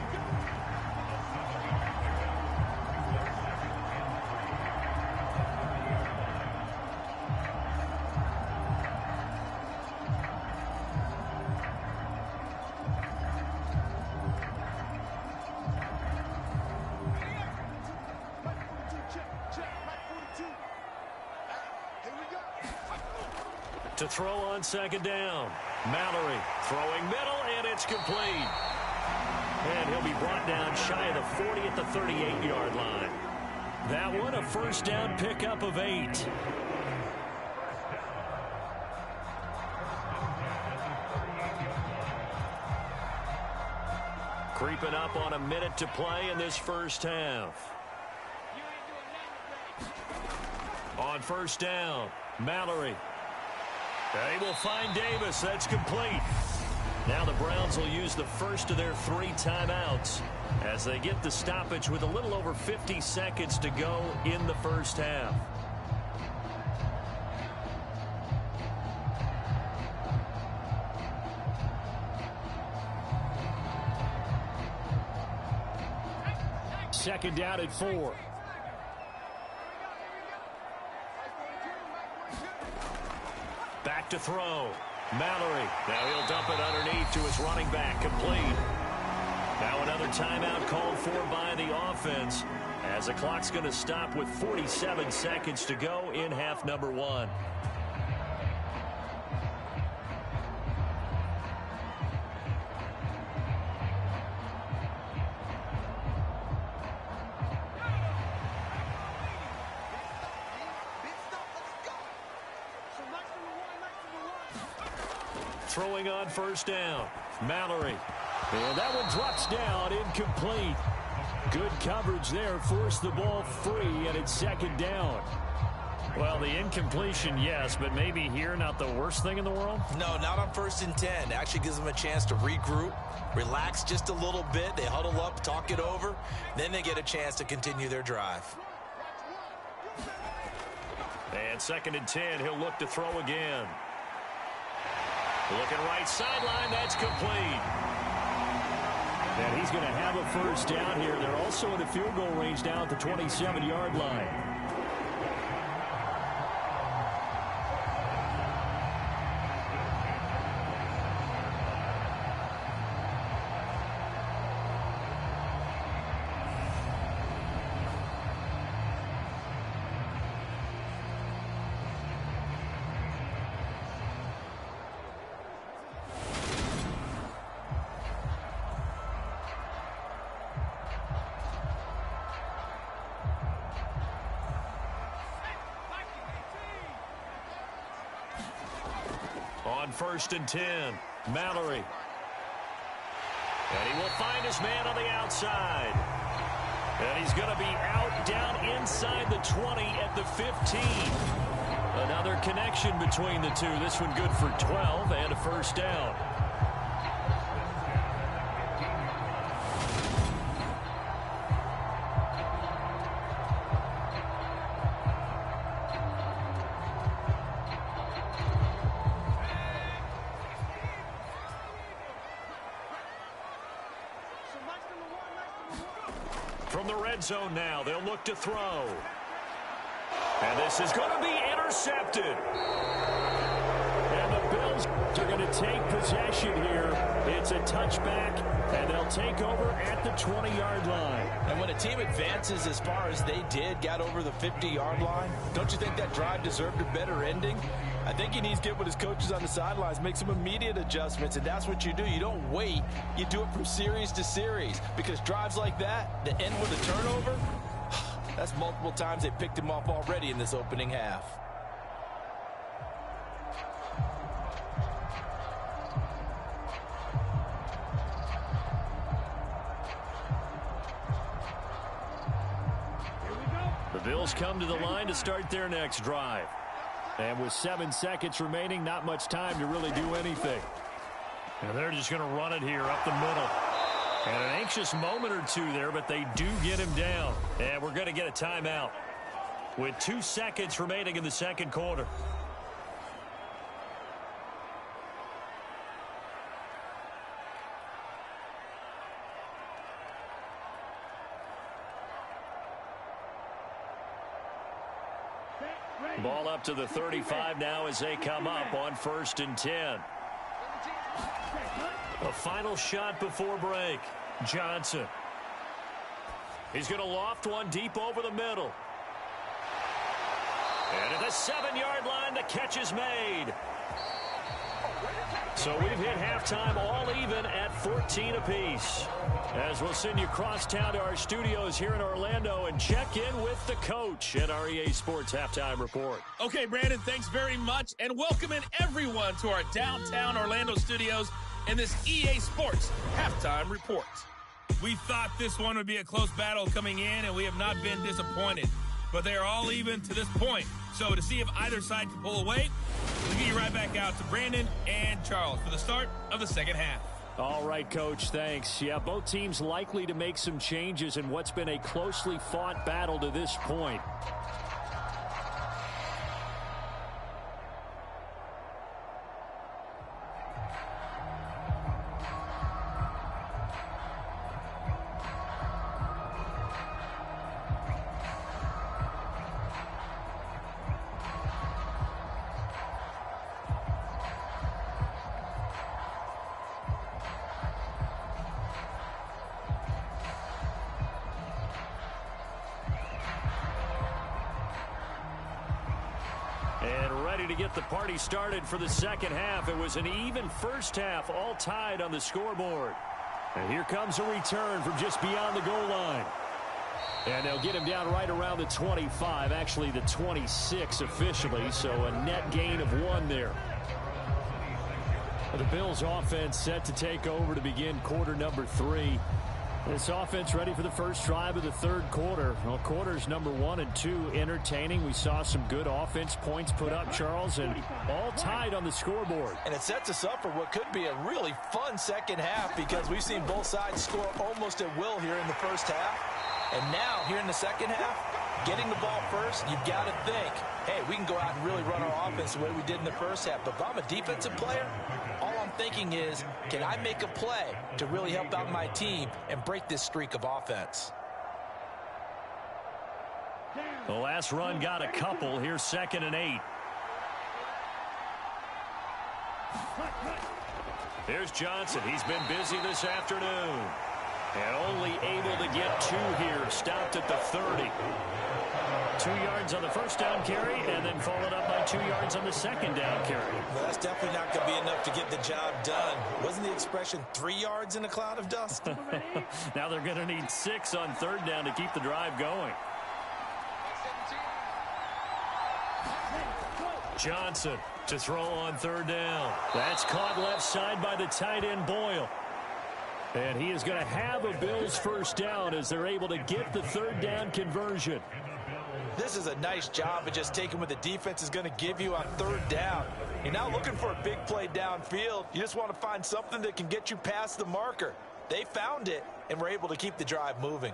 To throw on 2nd down. Mallory throwing middle, and it's complete. And he'll be brought down shy of the 40 at the 38-yard line. That one a first down pickup of 8. Creeping up on a minute to play in this first half. On first down, Mallory. They will find Davis. That's complete. Now the Browns will use the first of their 3 timeouts as they get the stoppage with a little over 50 seconds to go in the first half. Second down at 4. Back to throw. Mallory. Now he'll dump it underneath to his running back. Complete. Now another timeout called for by the offense, as the clock's going to stop with 47 seconds to go in half number one. Throwing on first down. Mallory. And that one drops down, incomplete. Good coverage there, forced the ball free, and it's second down. Well, the incompletion, yes, but maybe here not the worst thing in the world? No, not on 1st and 10. It actually gives them a chance to regroup, relax just a little bit. They huddle up, talk it over, then they get a chance to continue their drive. And 2nd and 10, he'll look to throw again. Looking right sideline, that's complete. And he's going to have a first down here. They're also in a field goal range now at the 27-yard line. On 1st and 10, Mallory. And he will find his man on the outside. And he's going to be out down inside the 20 at the 15. Another connection between the two. This one good for 12 and a first down. From the red zone now, they'll look to throw. And this is going to be intercepted. And the Bills are going to take possession here. It's a touchback, and they'll take over at the 20-yard line. And when a team advances as far as they did, got over the 50-yard line, don't you think that drive deserved a better ending? I think he needs to get with his coaches on the sidelines, make some immediate adjustments, and that's what you do. You don't wait. You do it from series to series, because drives like that end with a turnover, that's multiple times they picked him off already in this opening half. The Bills come to the line to start their next drive. And with 7 seconds remaining, not much time to really do anything. And they're just going to run it here up the middle. And an anxious moment or two there, but they do get him down. And we're going to get a timeout with 2 seconds remaining in the second quarter. Ball up to the 35 now as they come up on 1st and 10. A final shot before break. Johnson. He's going to loft one deep over the middle. And at the 7-yard line, the catch is made. So we've hit halftime all even at 14 apiece. As we'll send you across town to our studios here in Orlando and check in with the coach at our EA Sports Halftime Report. Okay, Brandon, thanks very much, and welcome in everyone to our downtown Orlando studios in this EA Sports Halftime Report. We thought this one would be a close battle coming in, and we have not been disappointed. But they are all even to this point. So to see if either side can pull away, we'll get you right back out to Brandon and Charles for the start of the second half. All right, Coach, thanks. Yeah, both teams likely to make some changes in what's been a closely fought battle to this point. And ready to get the party started for the second half. It was an even first half, all tied on the scoreboard. And here comes a return from just beyond the goal line. And they'll get him down right around the 25, actually the 26 officially, so a net gain of 1 there. The Bills offense set to take over to begin quarter number 3. This offense ready for the first drive of the third quarter. Well, quarters number 1 and 2 entertaining. We saw some good offense points put up, Charles, and all tied on the scoreboard. And it sets us up for what could be a really fun second half because we've seen both sides score almost at will here in the first half. And now, here in the second half, getting the ball first, you've got to think, hey, we can go out and really run our offense the way we did in the first half. But if I'm a defensive player, all I'm thinking is, can I make a play to really help out my team and break this streak of offense? The last run got a couple. Here's 2nd and 8. Here's Johnson. He's been busy this afternoon. And only able to get 2 here. Stopped at the 30. 2 yards on the first down carry, and then followed up by 2 yards on the second down carry. Well, that's definitely not going to be enough to get the job done. Wasn't the expression 3 yards in a cloud of dust? Now they're going to need 6 on third down to keep the drive going. Johnson to throw on third down. That's caught left side by the tight end Boyle. And he is going to have a Bills first down as they're able to get the third down conversion. This is a nice job of just taking what the defense is going to give you on third down. You're not looking for a big play downfield. You just want to find something that can get you past the marker. They found it and were able to keep the drive moving.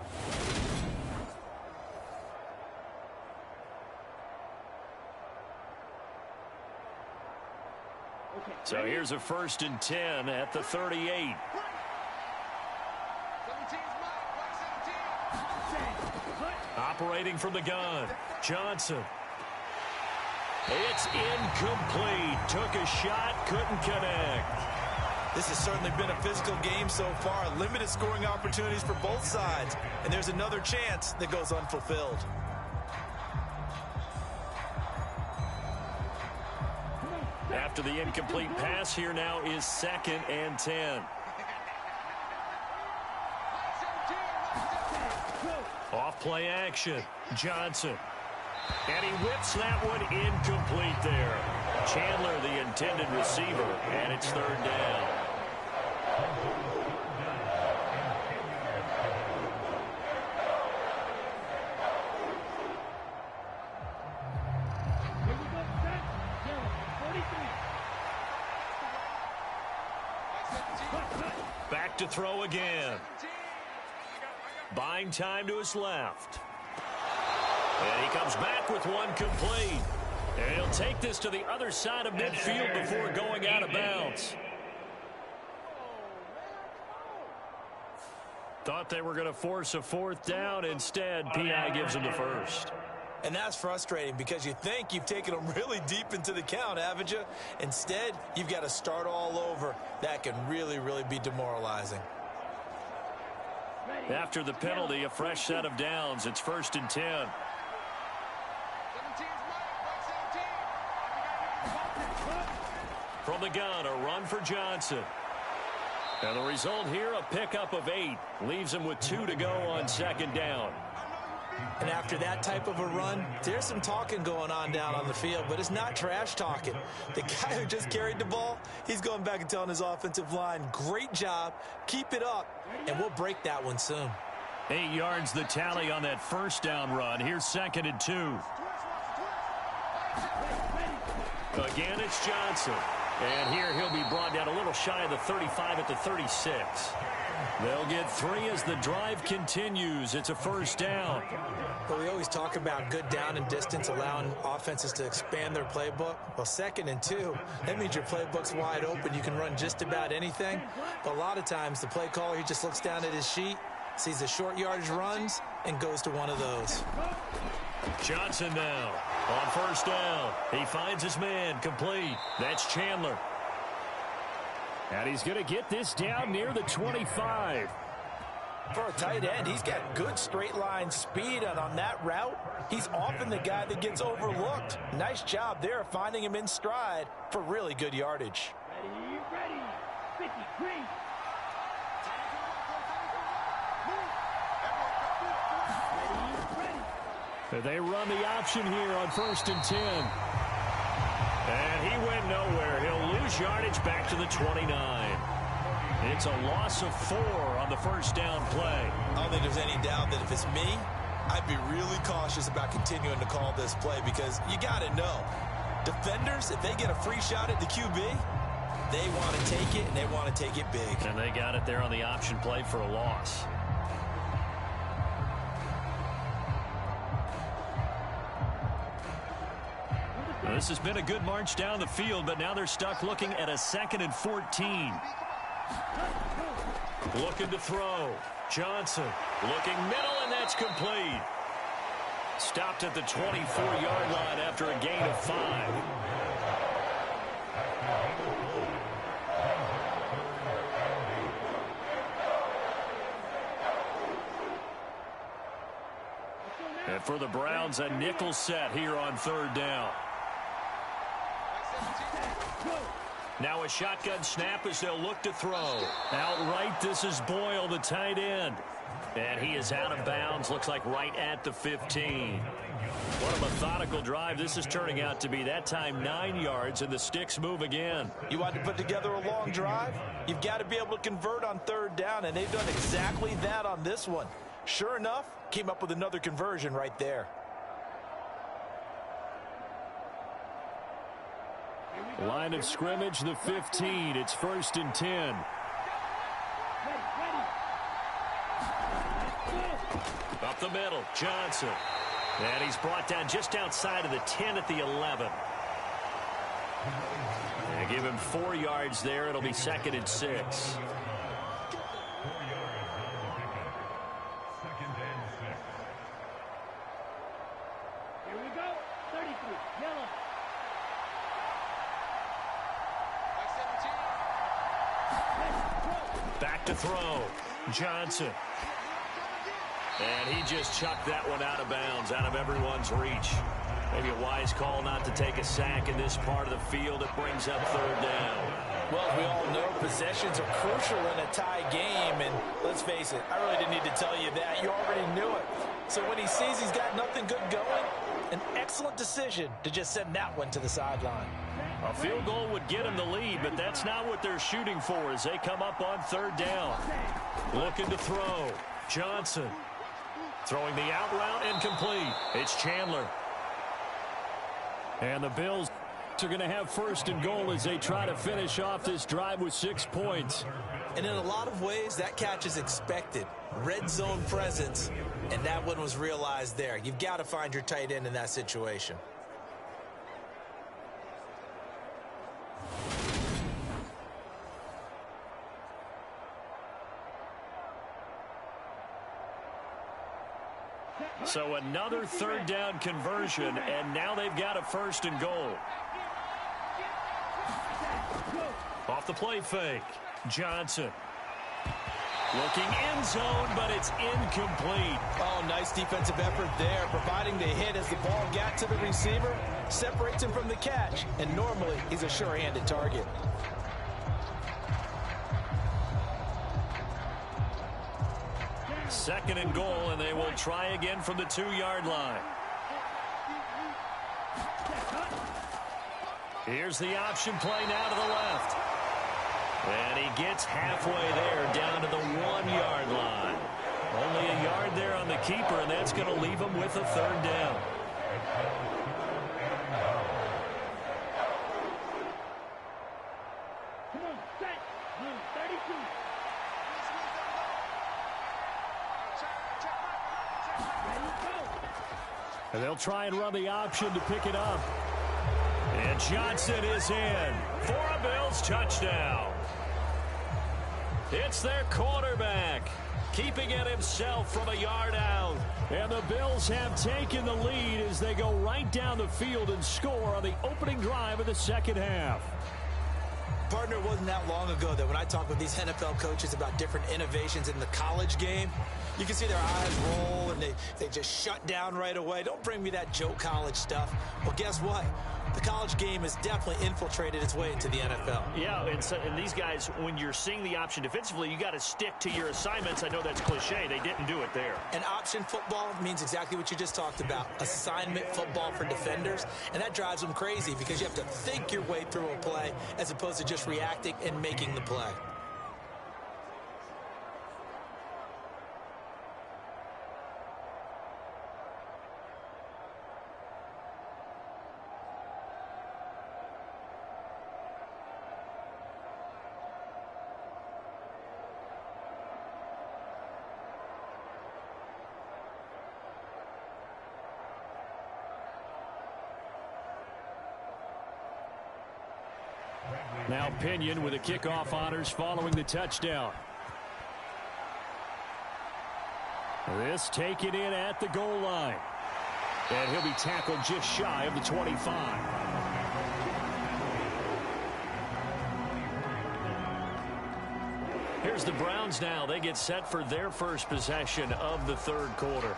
So here's a 1st and 10 at the 38. Operating from the gun, Johnson. It's incomplete. Took a shot, couldn't connect. This has certainly been a physical game so far. Limited scoring opportunities for both sides. And there's another chance that goes unfulfilled. After the incomplete pass, here now is 2nd and 10. Off play action, Johnson. And he whips that one incomplete there. Chandler, the intended receiver, and it's third down. Back to throw again. Buying time to his left. And he comes back with one complete. And he'll take this to the other side of midfield before going out of bounds. Thought they were going to force a 4th down. Instead, P.I. gives him the first. And that's frustrating because you think you've taken them really deep into the count, haven't you? Instead, you've got to start all over. That can really, really be demoralizing. After the penalty, a fresh set of downs. It's 1st and 10. From the gun, a run for Johnson. And the result here, a pickup of 8. Leaves him with 2 to go on 2nd down. And after that type of a run, there's some talking going on down on the field, but it's not trash talking. The guy who just carried the ball, he's going back and telling his offensive line, great job, keep it up, and we'll break that one soon. 8 yards the tally on that first down run. Here's 2nd and 2. Again, it's Johnson. And here he'll be brought down a little shy of the 35 at the 36. They'll get 3 as the drive continues. It's a first down. But we always talk about good down and distance, allowing offenses to expand their playbook. Well, 2nd and 2, that means your playbook's wide open. You can run just about anything. But a lot of times, the play caller, he just looks down at his sheet, sees the short yardage runs, and goes to one of those. Johnson now on first down. He finds his man complete. That's Chandler. And he's going to get this down near the 25. For a tight end, he's got good straight line speed, and on that route, he's often the guy that gets overlooked. Nice job there finding him in stride for really good yardage. Ready, 50, green. They run the option here on 1st and 10. And he went nowhere. He'll lose yardage back to the 29. It's a loss of 4 on the first down play. I don't think there's any doubt that if it's me, I'd be really cautious about continuing to call this play because you got to know, defenders, if they get a free shot at the QB, they want to take it, and they want to take it big. And they got it there on the option play for a loss. This has been a good march down the field, but now they're stuck looking at a 2nd and 14. Looking to throw. Johnson looking middle, and that's complete. Stopped at the 24-yard line after a gain of 5. And for the Browns, a nickel set here on 3rd down. Now a shotgun snap as they'll look to throw. Outright, this is Boyle, the tight end. And he is out of bounds, looks like right at the 15. What a methodical drive this is turning out to be. That time 9 yards, and the sticks move again. You want to put together a long drive? You've got to be able to convert on 3rd down, and they've done exactly that on this one. Sure enough, came up with another conversion right there. Line of scrimmage, the 15. It's 1st and 10. Up the middle, Johnson. And he's brought down just outside of the 10 at the 11. And give him 4 yards there. It'll be 2nd and 6. 4 yards on the pickup. 2nd and 6. Here we go. 33, yellow. Back to throw. Johnson. And he just chucked that one out of bounds, out of everyone's reach. Maybe a wise call not to take a sack in this part of the field. It brings up 3rd down. Well, we all know possessions are crucial in a tie game, and let's face it, I really didn't need to tell you that. You already knew it. So when he sees he's got nothing good going, an excellent decision to just send that one to the sideline. A field goal would get him the lead, but that's not what they're shooting for as they come up on 3rd down. Looking to throw. Johnson. Throwing the out route, incomplete. It's Chandler. And the Bills are going to have 1st and goal as they try to finish off this drive with 6 points. And in a lot of ways, that catch is expected. Red zone presence, and that one was realized there. You've got to find your tight end in that situation. So another 3rd down conversion, and now they've got a 1st and goal. Off the play fake. Johnson. Looking end zone, but it's incomplete. Oh, nice defensive effort there, providing the hit as the ball got to the receiver, separates him from the catch, and normally he's a sure-handed target. Second and goal, and they will try again from the 2-yard line. Here's the option play now to the left. And he gets halfway there down to the 1-yard line. Only a yard there on the keeper, and that's going to leave him with a 3rd down. Come on, set. 32. And they'll try and run the option to pick it up. And Johnson is in for a Bills touchdown. It's their quarterback, keeping it himself from a yard out. And the Bills have taken the lead as they go right down the field and score on the opening drive of the 2nd half. Partner, it wasn't that long ago that when I talk with these NFL coaches about different innovations in the college game, you can see their eyes roll and they just shut down right away. Don't bring me that Joe College stuff. Well, guess what? The college game has definitely infiltrated its way into the NFL. Yeah, and these guys, when you're seeing the option defensively, you got to stick to your assignments. I know that's cliche. They didn't do it there. And option football means exactly what you just talked about. Assignment football for defenders. And that drives them crazy because you have to think your way through a play as opposed to just reacting and making the play. Now Pinion with the kickoff honors following the touchdown. This taken in at the goal line. And he'll be tackled just shy of the 25. Here's the Browns now. They get set for their first possession of the third quarter.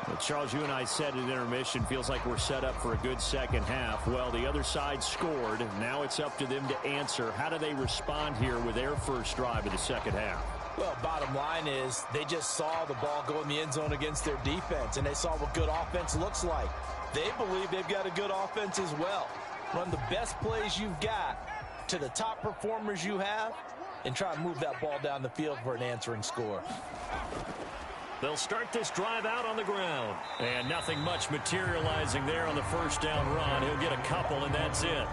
Well, Charles, you and I said at intermission, feels like we're set up for a good second half. Well, the other side scored. Now it's up to them to answer. How do they respond here with their first drive of the second half? Well, bottom line is they just saw the ball go in the end zone against their defense, and they saw what good offense looks like. They believe they've got a good offense as well. Run the best plays you've got to the top performers you have, and try and move that ball down the field for an answering score. They'll start this drive out on the ground. And nothing much materializing there on the first down run. He'll get a couple, and that's it.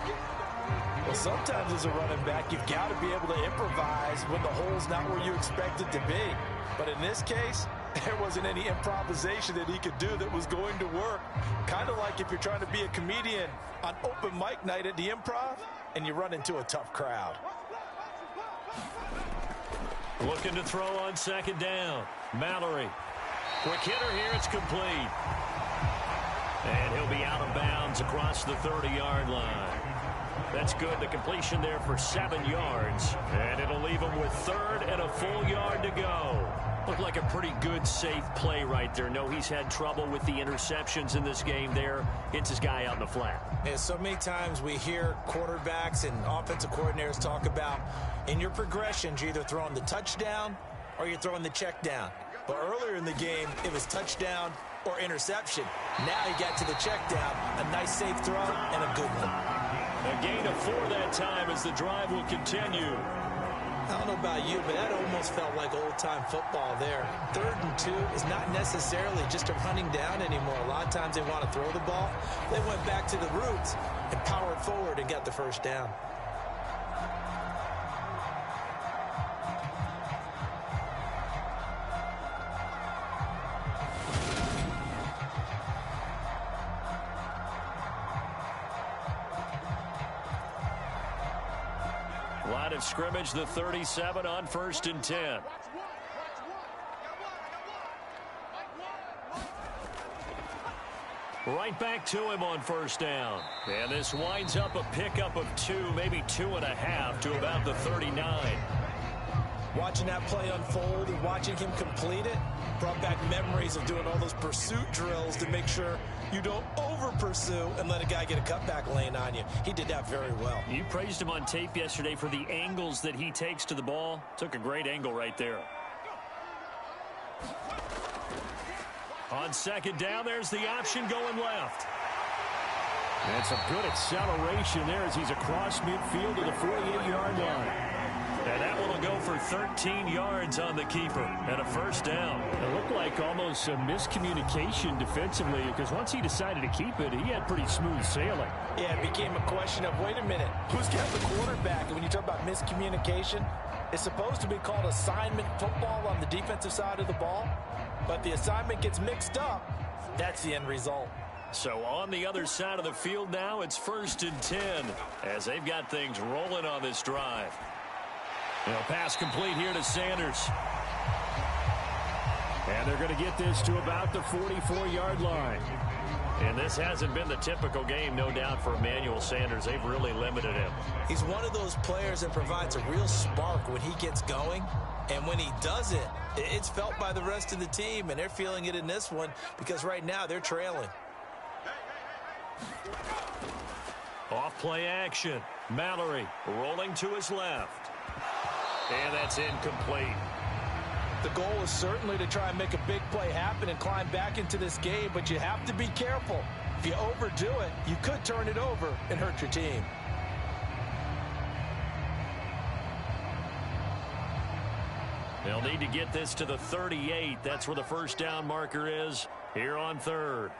Well, sometimes as a running back, you've got to be able to improvise when the hole's not where you expect it to be. But in this case, there wasn't any improvisation that he could do that was going to work. Kind of like if you're trying to be a comedian on open mic night at the Improv and you run into a tough crowd. Looking to throw on second down. Mallory. Quick hitter here. It's complete. And he'll be out of bounds across the 30-yard line. That's good. The completion there for 7 yards. And it'll leave him with third and a full yard to go. Looked like a pretty good, safe play right there. No, he's had trouble with the interceptions in this game there. Hits his guy out in the flat. Yeah, so many times we hear quarterbacks and offensive coordinators talk about in your progressions, you're either throwing the touchdown or you're throwing the check down. But earlier in the game, it was touchdown or interception. Now he got to the check down, a nice safe throw and a good one. A gain of 4 that time as the drive will continue. I don't know about you, but that almost felt like old-time football there. 3rd and 2 is not necessarily just a running down anymore. A lot of times they want to throw the ball. They went back to the roots and powered forward and got the first down. Line of scrimmage, the 37 on 1st and 10. Right back to him on first down. And this winds up a pickup of 2, maybe 2.5 to about the 39. Watching that play unfold and watching him complete it brought back memories of doing all those pursuit drills to make sure you don't over-pursue and let a guy get a cutback lane on you. He did that very well. You praised him on tape yesterday for the angles that he takes to the ball. Took a great angle right there. On second down, there's the option going left. And some good acceleration there as he's across midfield to the 48-yard line. And that one will go for 13 yards on the keeper and a first down. It looked like almost a miscommunication defensively because once he decided to keep it, he had pretty smooth sailing. Yeah, it became a question of, wait a minute, who's got the quarterback? And when you talk about miscommunication, it's supposed to be called assignment football on the defensive side of the ball. But the assignment gets mixed up. That's the end result. So on the other side of the field now, it's 1st and 10 as they've got things rolling on this drive. Pass complete here to Sanders. And they're going to get this to about the 44-yard line. And this hasn't been the typical game, no doubt, for Emmanuel Sanders. They've really limited him. He's one of those players that provides a real spark when he gets going. And when he does it, it's felt by the rest of the team, and they're feeling it in this one because right now they're trailing. Off play action. Mallory rolling to his left. And that's incomplete. The goal is certainly to try and make a big play happen and climb back into this game, but you have to be careful. If you overdo it, you could turn it over and hurt your team. They'll need to get this to the 38. That's where the first down marker is here on third.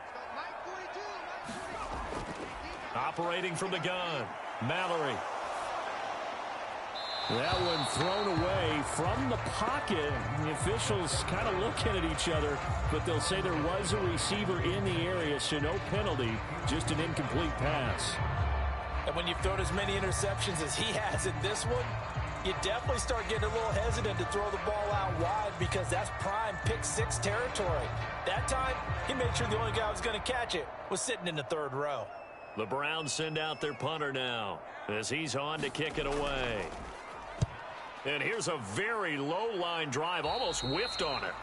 Operating from the gun, Mallory. That one thrown away from the pocket. The officials kind of looking at each other, but they'll say there was a receiver in the area, so no penalty, just an incomplete pass. And when you've thrown as many interceptions as he has in this one, you definitely start getting a little hesitant to throw the ball out wide because that's prime pick six territory. That time, he made sure the only guy who was going to catch it was sitting in the third row. The Browns send out their punter now as he's on to kick it away. And here's a very low-line drive, almost whiffed on it.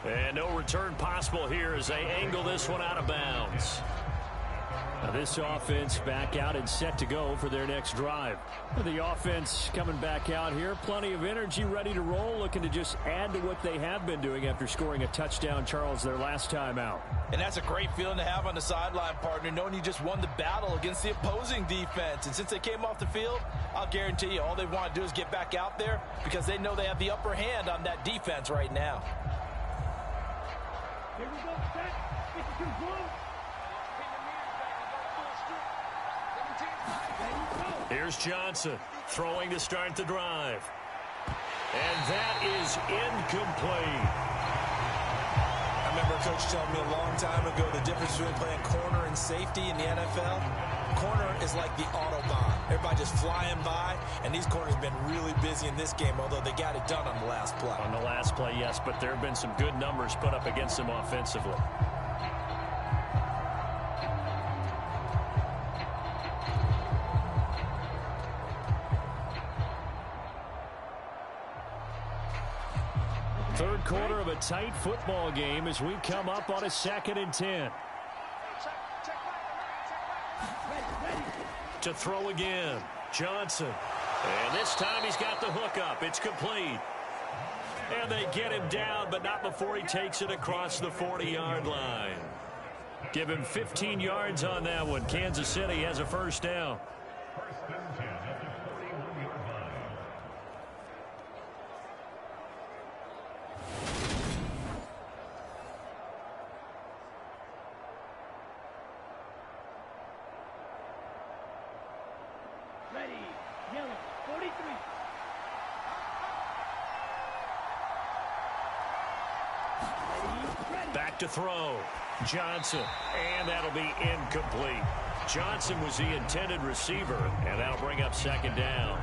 And no return possible here as they angle this one out of bounds. Now this offense back out and set to go for their next drive. The offense coming back out here, plenty of energy, ready to roll, looking to just add to what they have been doing after scoring a touchdown, Charles, their last time out. And that's a great feeling to have on the sideline, partner, knowing you just won the battle against the opposing defense. And since they came off the field, I'll guarantee you all they want to do is get back out there because they know they have the upper hand on that defense right now. Here we go, set. It's too close. Here's Johnson throwing to start the drive. And that is incomplete. I remember a coach telling me a long time ago the difference between playing corner and safety in the NFL. Corner is like the Autobahn. Everybody just flying by, and these corners have been really busy in this game, although they got it done on the last play. On the last play, yes, but there have been some good numbers put up against them offensively. Third quarter of a tight football game as we come up on a 2nd and 10. To throw again, Johnson. And this time he's got the hook up. It's complete. And they get him down, but not before he takes it across the 40-yard line. Give him 15 yards on that one. Kansas City has a first down. First and 10 at the 41-yard line. Ready, yellow, 43. Ready. Back to throw. Johnson. And that'll be incomplete. Johnson was the intended receiver, and that'll bring up second down.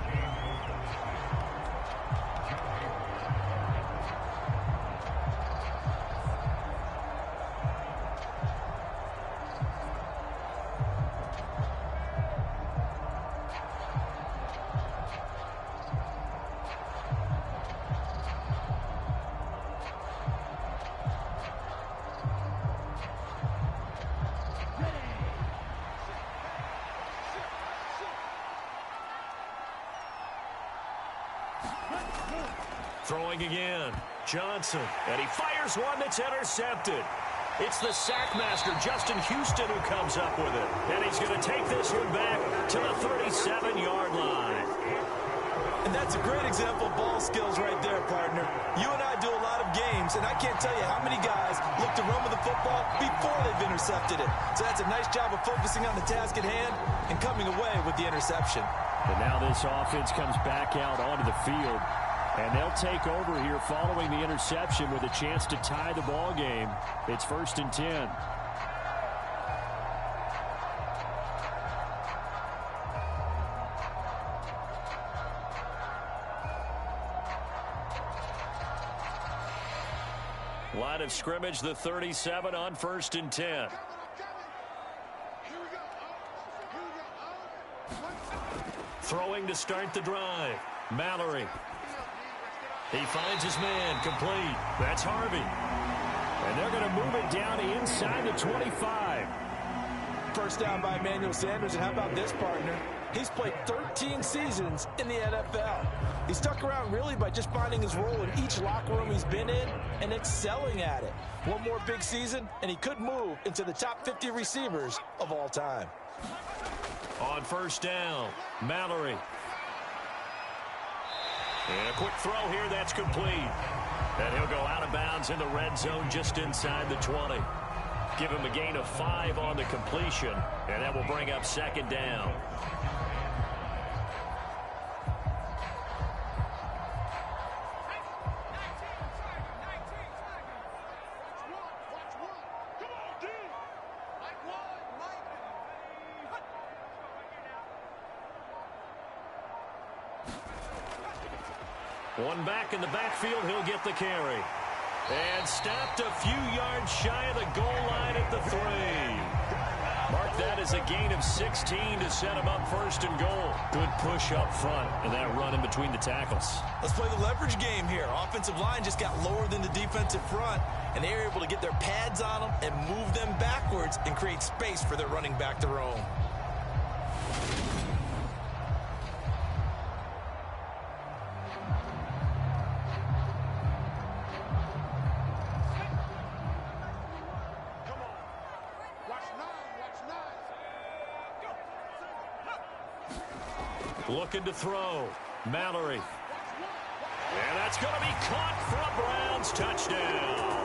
Throwing again, Johnson, and he fires one that's intercepted. It's the sack master, Justin Houston, who comes up with it. And he's going to take this one back to the 37-yard line. And that's a great example of ball skills right there, partner. You and I do a lot of games, and I can't tell you how many guys look to run with the football before they've intercepted it. So that's a nice job of focusing on the task at hand and coming away with the interception. And now this offense comes back out onto the field. And they'll take over here following the interception with a chance to tie the ball game. It's 1st and 10. Line of scrimmage, the 37 on 1st and 10. Throwing to start the drive. Mallory. He finds his man, complete. That's Harvey. And they're going to move it down inside the 25. First down by Emmanuel Sanders, and how about this, partner? He's played 13 seasons in the NFL. He stuck around really by just finding his role in each locker room he's been in and excelling at it. One more big season, and he could move into the top 50 receivers of all time. On first down, Mallory. And a quick throw here, that's complete. And he'll go out of bounds in the red zone just inside the 20. Give him a gain of 5 on the completion, and that will bring up second down. One back in the backfield, he'll get the carry. And stopped a few yards shy of the goal line at the 3. Mark that as a gain of 16 to set him up first and goal. Good push up front, and that run in between the tackles. Let's play the leverage game here. Offensive line just got lower than the defensive front, and they were able to get their pads on them and move them backwards and create space for their running back to roam. Looking to throw. Mallory. And that's going to be caught for a Browns touchdown.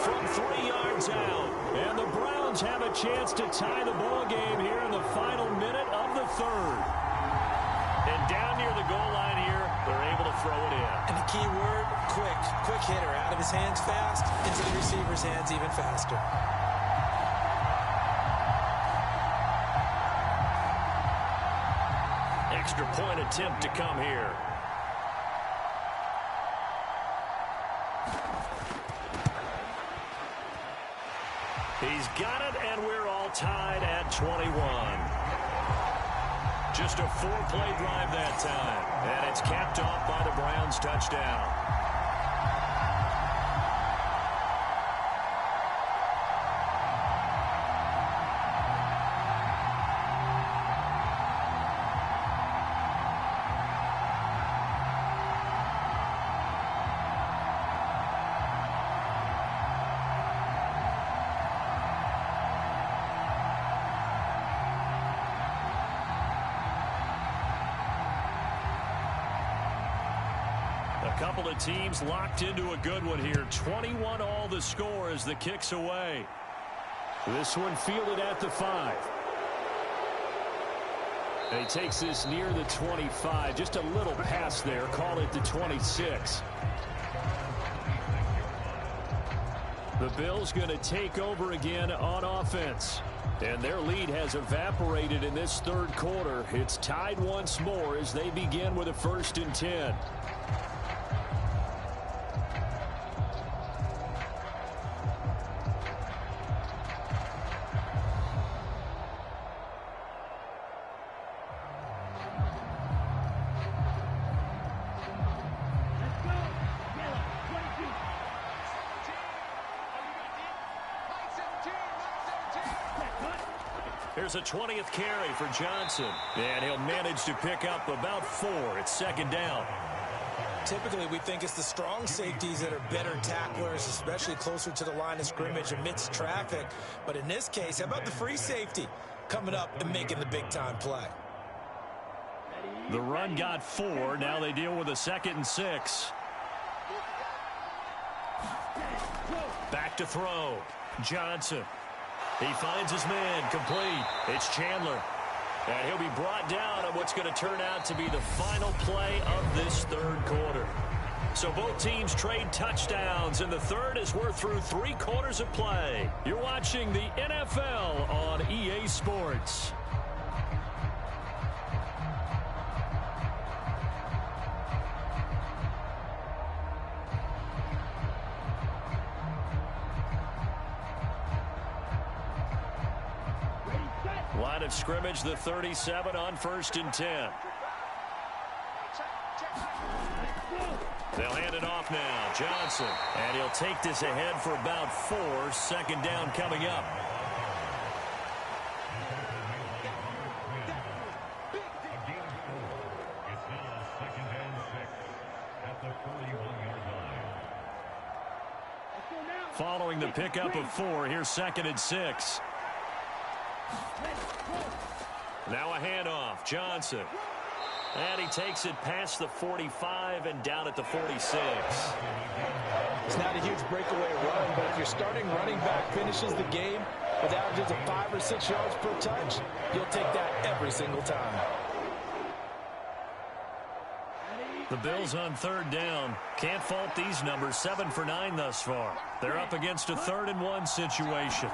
From 3 yards out. And the Browns have a chance to tie the ball game here in the final minute of the 3rd. And down near the goal line here, they're able to throw it in. And the key word, quick. Quick hitter. Out of his hands fast, into the receiver's hands even faster. Extra point attempt to come here. He's got it, and we're all tied at 21. Just a 4-play drive that time, and it's capped off by the Browns touchdown. A couple of teams locked into a good one here. 21 all the score as the kick's away. This one fielded at the 5. And he takes this near the 25. Just a little pass there. Call it the 26. The Bills going to take over again on offense. And their lead has evaporated in this 3rd quarter. It's tied once more as they begin with a 1st and 10. Here's a 20th carry for Johnson. And he'll manage to pick up about 4. It's 2nd down. Typically, we think it's the strong safeties that are better tacklers, especially closer to the line of scrimmage amidst traffic. But in this case, how about the free safety coming up and making the big-time play? The run got 4. Now they deal with a 2nd and 6. Back to throw. Johnson. He finds his man, complete. It's Chandler. And he'll be brought down on what's going to turn out to be the final play of this 3rd quarter. So both teams trade touchdowns, and the 3rd as we're through 3 quarters of play. You're watching the NFL on EA Sports. line of scrimmage, the 37 on 1st and 10. They'll hand it off now. Johnson. And he'll take this ahead for about 4. 2nd down coming up. It's now 2nd and 6 at the 41-yard line. Following the pickup of 4, here's 2nd and 6. Now a handoff. Johnson. And he takes it past the 45 and down at the 46. It's not a huge breakaway run, but if your starting running back finishes the game with averages of 5 or 6 yards per touch, you'll take that every single time. The Bills on 3rd down. Can't fault these numbers. 7 for 9 thus far. They're up against a 3rd and 1 situation.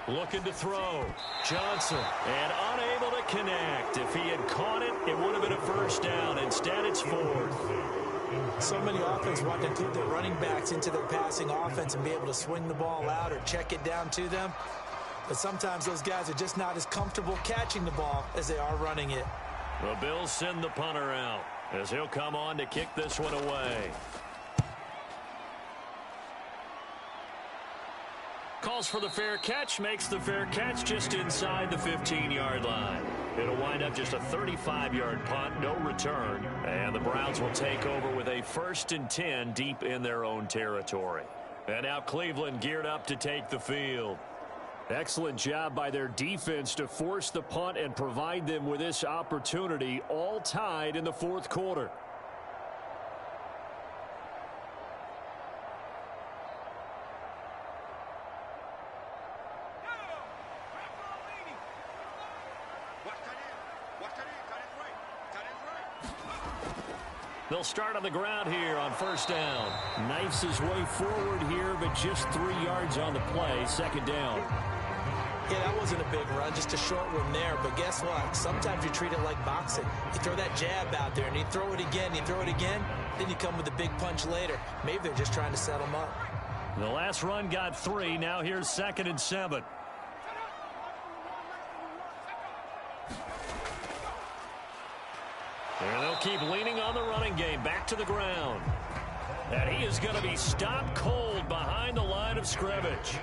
Looking to throw. Johnson. And unable to connect. If he had caught it, it would have been a 1st down. Instead, it's 4th. So many offenses want to include their running backs into their passing offense and be able to swing the ball out or check it down to them. But sometimes those guys are just not as comfortable catching the ball as they are running it. The Bills send the punter out as he'll come on to kick this one away. Calls for the fair catch, makes the fair catch just inside the 15-yard line. It'll wind up just a 35-yard punt, no return, and the Browns will take over with a 1st and 10 deep in their own territory. And now Cleveland geared up to take the field. Excellent job by their defense to force the punt and provide them with this opportunity, all tied in the 4th quarter. They'll start on the ground here on 1st down. Knifes his way forward here, but just 3 yards on the play. 2nd down. Yeah, that wasn't a big run, just a short one there. But guess what? Sometimes you treat it like boxing. You throw that jab out there, and you throw it again, then you come with a big punch later. Maybe they're just trying to set them up. The last run got 3. Now here's 2nd and 7. And they'll keep leaning on the running game. Back to the ground. And he is going to be stopped cold behind the line of scrimmage.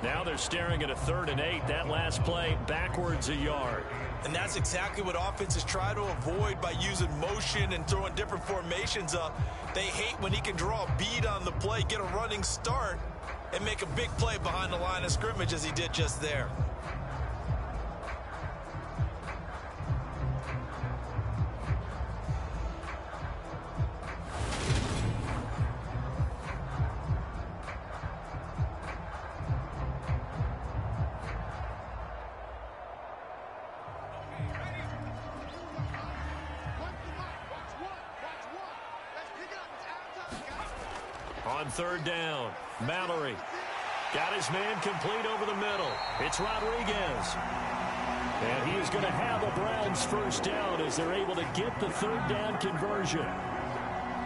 Now they're staring at a 3rd and 8. That last play backwards a yard. And that's exactly what offenses try to avoid by using motion and throwing different formations up. They hate when he can draw a bead on the play, get a running start, and make a big play behind the line of scrimmage as he did just there. On 3rd down, Mallory got his man complete over the middle. It's Rodriguez. And he is going to have a Browns 1st down as they're able to get the 3rd down conversion.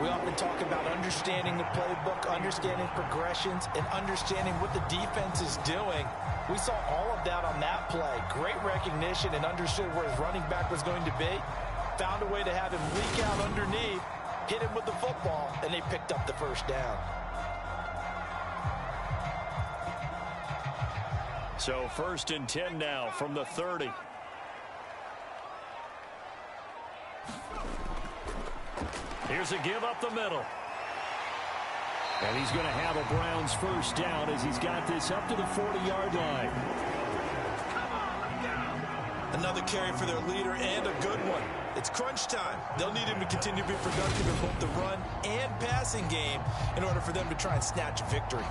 We often talk about understanding the playbook, understanding progressions, and understanding what the defense is doing. We saw all of that on that play. Great recognition and understood where his running back was going to be. Found a way to have him leak out underneath, hit him with the football, and they picked up the 1st down. So 1st and 10 now from the 30. Here's a give up the middle. And he's going to have a Browns 1st down as he's got this up to the 40-yard line. Another carry for their leader and a good one. It's crunch time. They'll need him to continue to be productive in both the run and passing game in order for them to try and snatch a victory.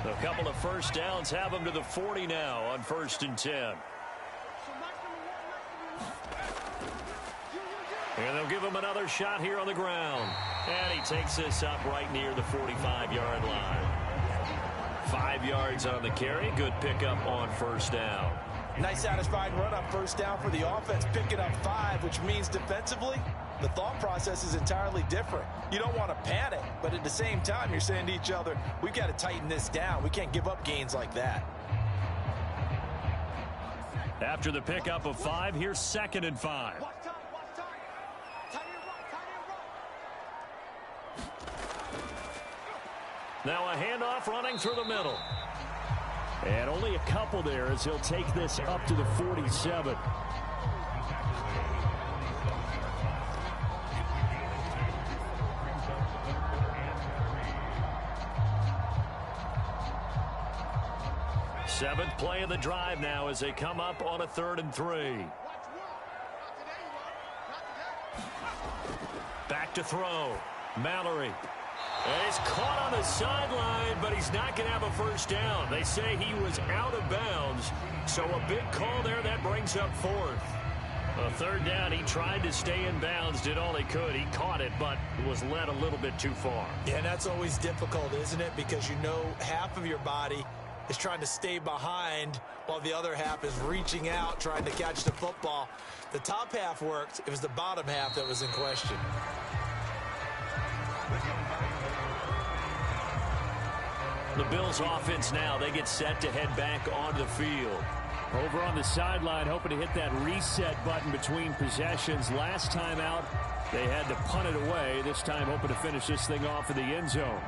A couple of 1st downs have them to the 40 now on 1st and 10. And they'll give him another shot here on the ground. And he takes this up right near the 45-yard line. 5 yards on the carry. Good pickup on 1st down. Nice satisfying run on first down for the offense, picking up 5, which means defensively, the thought process is entirely different. You don't want to panic, but at the same time, you're saying to each other, we've got to tighten this down. We can't give up gains like that. After the pickup of 5, here's 2nd and 5. Now a handoff running through the middle. And only a couple there as he'll take this up to the 47. Seventh play of the drive now as they come up on a 3rd and 3. Back to throw. Mallory. And he's caught on the sideline, but he's not going to have a first down. They say he was out of bounds, so a big call there that brings up 4th. A 3rd down, he tried to stay in bounds, did all he could. He caught it, but was led a little bit too far. Yeah, and that's always difficult, isn't it? Because you know half of your body is trying to stay behind while the other half is reaching out, trying to catch the football. The top half worked. It was the bottom half that was in question. The Bills offense now, they get set to head back onto the field. Over on the sideline, hoping to hit that reset button between possessions. Last time out, they had to punt it away. This time, hoping to finish this thing off in the end zone.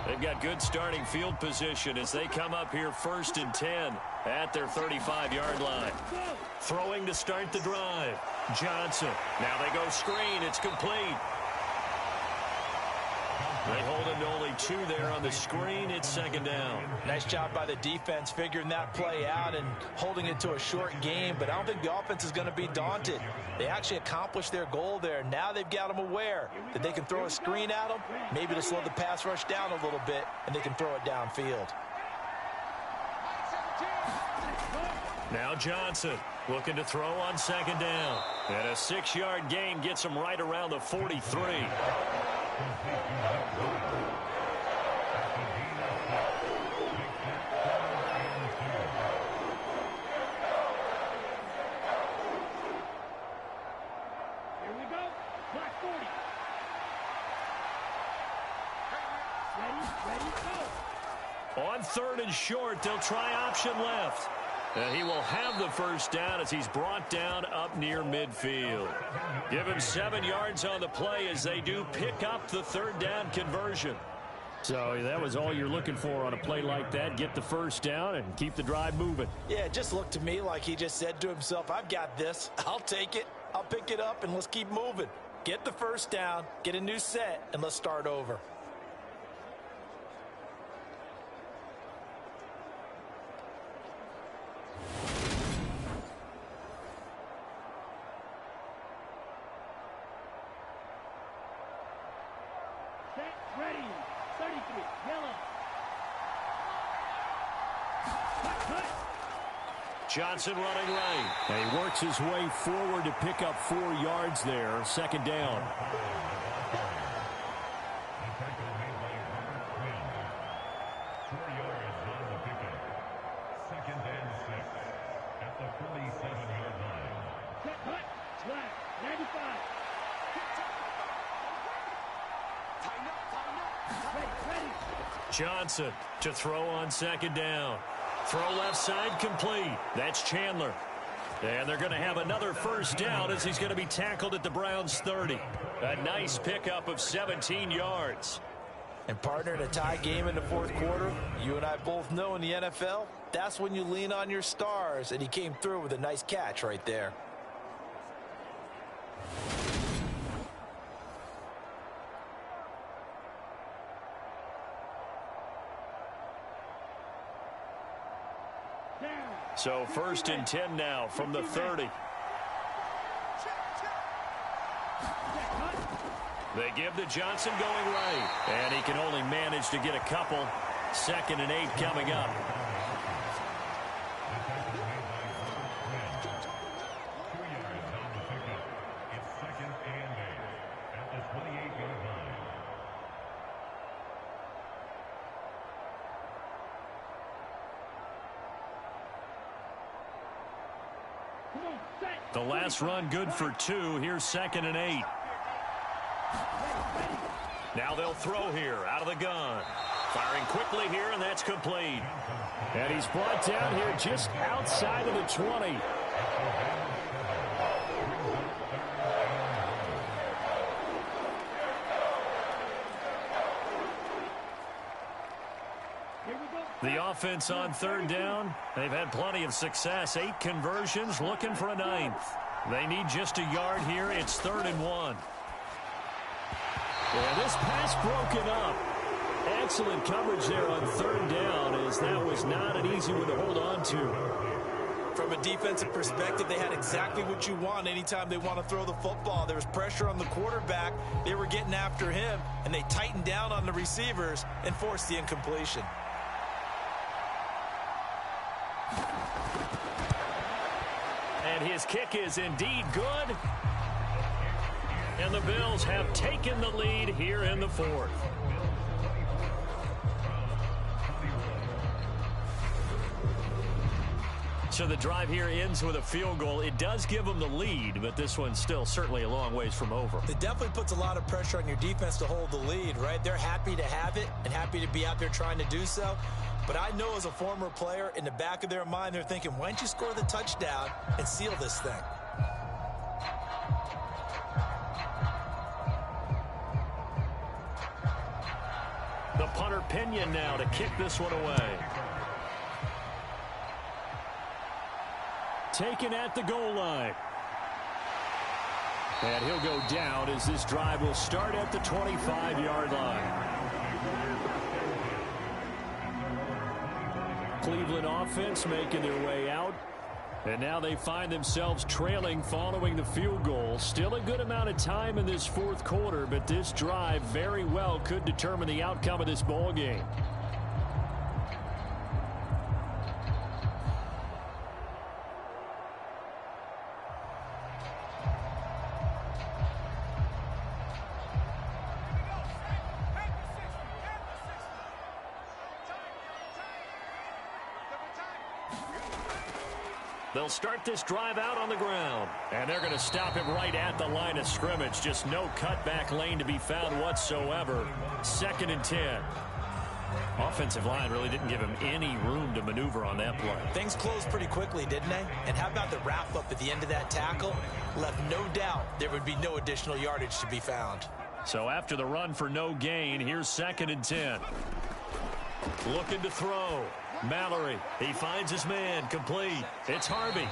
They've got good starting field position as they come up here 1st and 10 at their 35-yard line. Throwing to start the drive. Johnson. Now they go screen. It's complete. They hold him to only 2 there on the screen. It's 2nd down. Nice job by the defense figuring that play out and holding it to a short game, but I don't think the offense is going to be daunted. They actually accomplished their goal there. Now they've got them aware that they can throw a screen at them, maybe to slow the pass rush down a little bit, and they can throw it downfield. Now Johnson looking to throw on 2nd down. And a 6-yard gain gets him right around the 43. On 3rd and short, they'll try option left. And he will have the first down as he's brought down up near midfield. Give him 7 yards on the play as they do pick up the 3rd down conversion. So that was all you're looking for on a play like that. Get the first down and keep the drive moving. Yeah, it just looked to me like he just said to himself, I've got this. I'll take it. I'll pick it up, and let's keep moving. Get the first down, get a new set, and let's start over. Ready. 33. Yellow. Johnson running right. And he works his way forward to pick up 4 yards there. 2nd down. Johnson to throw on 2nd down. Throw left side complete. That's Chandler. And they're going to have another first down as he's going to be tackled at the Browns' 30. A nice pickup of 17 yards. And partner, in a tie game in the 4th quarter, you and I both know in the NFL, that's when you lean on your stars, and he came through with a nice catch right there. So 1st and 10 now from the 30. They give to Johnson going right. And he can only manage to get a couple. 2nd and 8 coming up. It's 2nd and The last run good for 2. Here's 2nd and 8. Now they'll throw here out of the gun. Firing quickly here, and that's complete. And he's brought down here just outside of the 20. The offense on 3rd down. They've had plenty of success. 8 conversions, looking for a 9th. They need just a yard here. It's 3rd and 1. Yeah, this pass broken up. Excellent coverage there on 3rd down, as that was not an easy one to hold on to. From a defensive perspective, they had exactly what you want anytime they want to throw the football. There was pressure on the quarterback. They were getting after him, and they tightened down on the receivers and forced the incompletion. And his kick is indeed good. And the Bills have taken the lead here in the 4th. So the drive here ends with a field goal. It does give them the lead, but this one's still certainly a long ways from over. It definitely puts a lot of pressure on your defense to hold the lead, right? They're happy to have it and happy to be out there trying to do so. But I know as a former player, in the back of their mind, they're thinking, why don't you score the touchdown and seal this thing? The punter Pinion now to kick this one away. Taken at the goal line. And he'll go down as this drive will start at the 25-yard line. Cleveland offense making their way out. And now they find themselves trailing following the field goal. Still a good amount of time in this 4th quarter, but this drive very well could determine the outcome of this ball game. They'll start this drive out on the ground. And they're going to stop him right at the line of scrimmage. Just no cutback lane to be found whatsoever. 2nd and 10. Offensive line really didn't give him any room to maneuver on that play. Things closed pretty quickly, didn't they? And how about the wrap-up at the end of that tackle? Left no doubt there would be no additional yardage to be found. So after the run for no gain, here's 2nd and 10. Looking to throw. Mallory, he finds his man, complete. It's Harvey.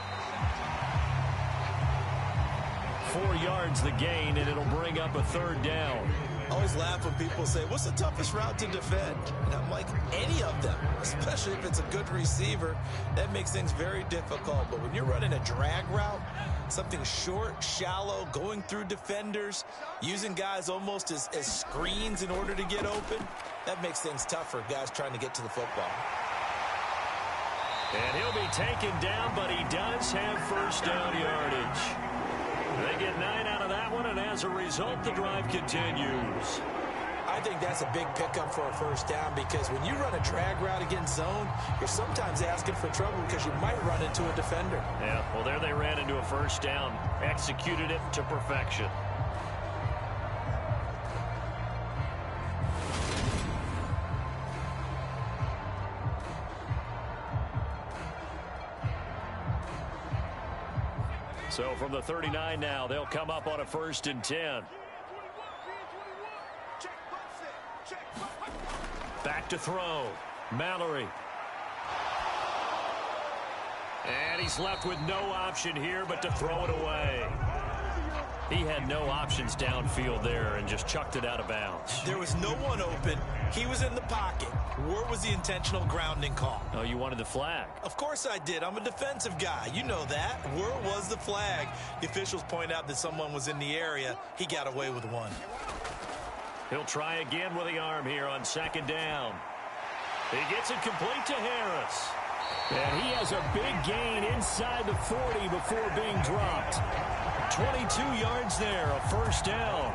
4 yards the gain, and it'll bring up a 3rd down. I always laugh when people say, what's the toughest route to defend? And I'm like, any of them, especially if it's a good receiver. That makes things very difficult. But when you're running a drag route, something short, shallow, going through defenders, using guys almost as screens in order to get open, that makes things tough for guys trying to get to the football. And he'll be taken down, but he does have 1st down yardage. They get 9 out of that one, and as a result, the drive continues. I think that's a big pickup for a 1st down, because when you run a drag route against zone, you're sometimes asking for trouble because you might run into a defender. Yeah, well, there they ran into a 1st down. Executed it to perfection. So from the 39 now, they'll come up on a 1st and 10. Back to throw. Mallory. And he's left with no option here but to throw it away. He had no options downfield there and just chucked it out of bounds. There was no one open. He was in the pocket. Where was the intentional grounding call? Oh, you wanted the flag. Of course I did. I'm a defensive guy. You know that. Where was the flag? The officials point out that someone was in the area. He got away with one. He'll try again with the arm here on 2nd down. He gets it complete to Harris. And he has a big gain inside the 40 before being dropped. 22 yards there, a 1st down.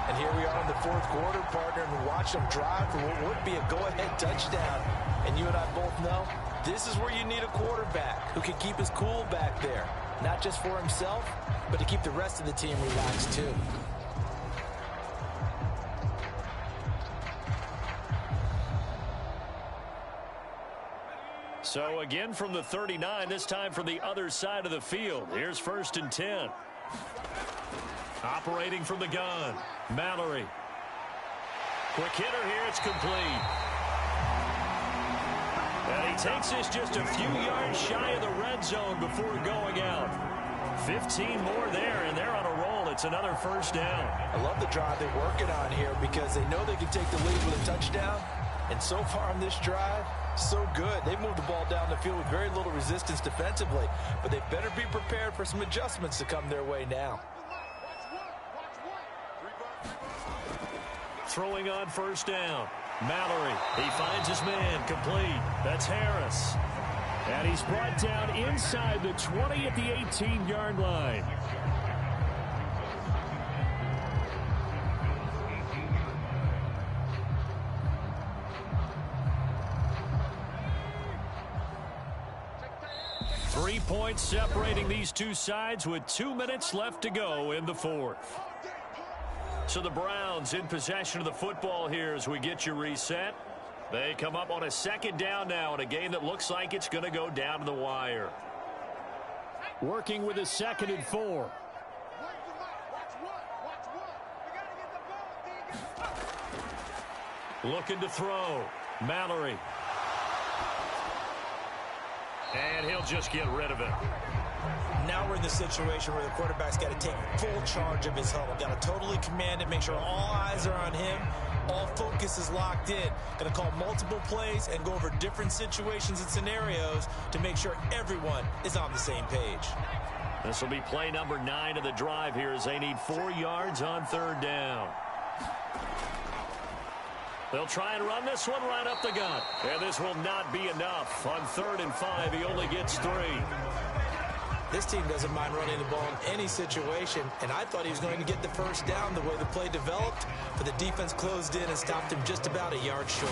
And here we are in the 4th quarter, partner, and we watch them drive for what would be a go-ahead touchdown. And you and I both know this is where you need a quarterback who can keep his cool back there. not just for himself, but to keep the rest of the team relaxed too. So again from the 39, this time from the other side of the field. Here's 1st and 10. Operating from the gun, Mallory. Quick hitter here, it's complete. And he takes this just a few yards shy of the red zone before going out. 15 more there, and they're on a roll. It's another 1st down. I love the drive they're working on here because they know they can take the lead with a touchdown. And so far on this drive, so good. They moved the ball down the field with very little resistance defensively, but they better be prepared for some adjustments to come their way now. Throwing on 1st down. Mallory, he finds his man, complete. That's Harris. And he's brought down inside the 20 at the 18-yard line. Three points separating these two sides with 2 minutes left to go in the 4th. So the Browns in possession of the football here as we get you reset. They come up on a 2nd down now in a game that looks like it's going to go down to the wire. Working with a 2nd and 4. Looking to throw. Mallory. And he'll just get rid of it. Now we're in the situation where the quarterback's got to take full charge of his huddle. Got to totally command it, make sure all eyes are on him. All focus is locked in. Going to call multiple plays and go over different situations and scenarios to make sure everyone is on the same page. This will be play number 9 of the drive here as they need 4 yards on 3rd down. They'll try and run this one right up the gut. And this will not be enough. On 3rd and 5, he only gets 3. This team doesn't mind running the ball in any situation, and I thought he was going to get the 1st down the way the play developed, but the defense closed in and stopped him just about a yard short.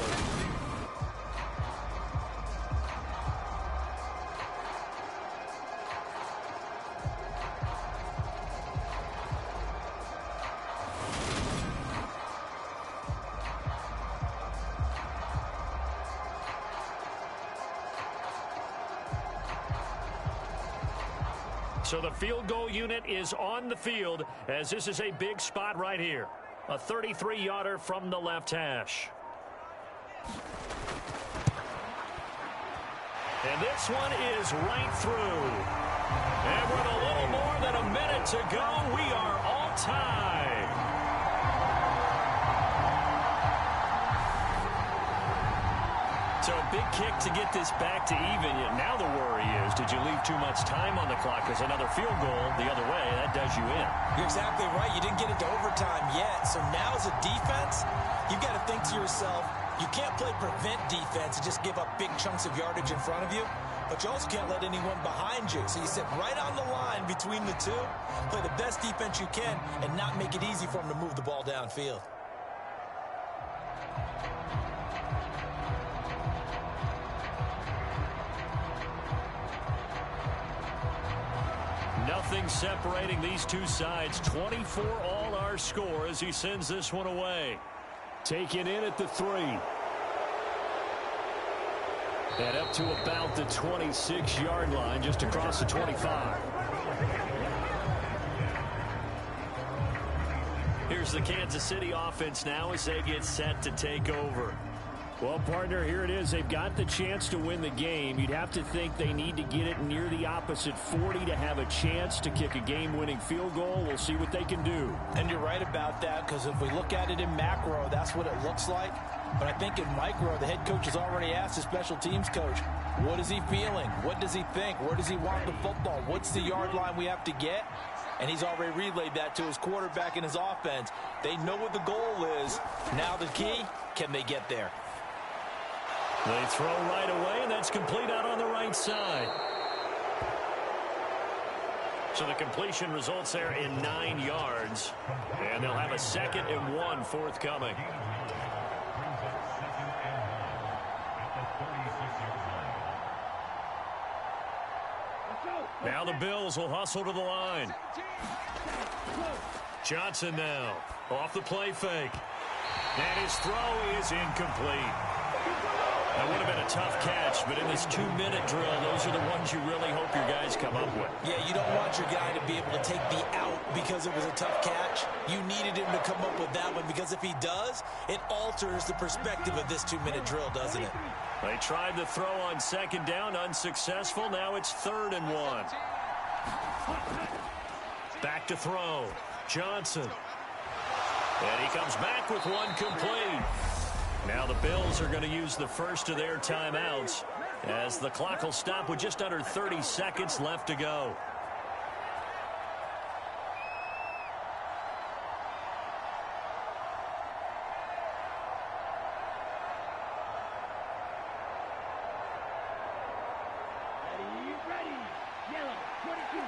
So the field goal unit is on the field as this is a big spot right here. A 33-yarder from the left hash. And this one is right through. And with a little more than a minute to go, we are all tied. So a big kick to get this back to even. Now the worry is, did you leave too much time on the clock? Because another field goal the other way, that does you in. You're exactly right. You didn't get into overtime yet. So now as a defense, you've got to think to yourself, you can't play prevent defense and just give up big chunks of yardage in front of you. But you also can't let anyone behind you. So you sit right on the line between the two, play the best defense you can, and not make it easy for them to move the ball downfield. Nothing separating these two sides. 24 all our score as he sends this one away. Taken in at the 3. And up to about the 26-yard line, just across the 25. Here's the Kansas City offense now as they get set to take over. Well, partner, here it is. They've got the chance to win the game. You'd have to think they need to get it near the opposite 40 to have a chance to kick a game-winning field goal. We'll see what they can do. And you're right about that, because if we look at it in macro, that's what it looks like. But I think in micro, the head coach has already asked the special teams coach, what is he feeling? What does he think? Where does he want the football? What's the yard line we have to get? And he's already relayed that to his quarterback and his offense. They know what the goal is. Now the key, can they get there? They throw right away, and that's complete out on the right side. So the completion results there in 9 yards. And they'll have a 2nd and 1 forthcoming. Now the Bills will hustle to the line. Johnson now off the play fake. And his throw is incomplete. That would have been a tough catch, but in this 2-minute drill, those are the ones you really hope your guys come up with. Yeah, you don't want your guy to be able to take the out because it was a tough catch. You needed him to come up with that one because if he does, it alters the perspective of this 2-minute drill, doesn't it? They tried the throw on second down, unsuccessful. Now it's 3rd and 1. Back to throw. Johnson. And he comes back with one complete. Now the Bills are going to use the first of their timeouts as the clock will stop with just under 30 seconds left to go. Ready. Yellow, 22.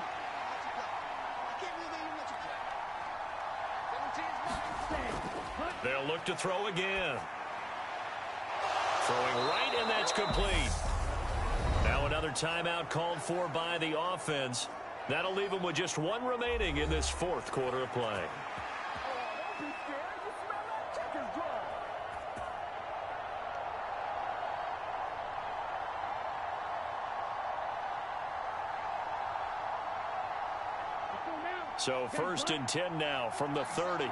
They'll look to throw again. Throwing right, and that's complete. Now another timeout called for by the offense. That'll leave them with just one remaining in this 4th quarter of play. So 1st and 10 now from the 30.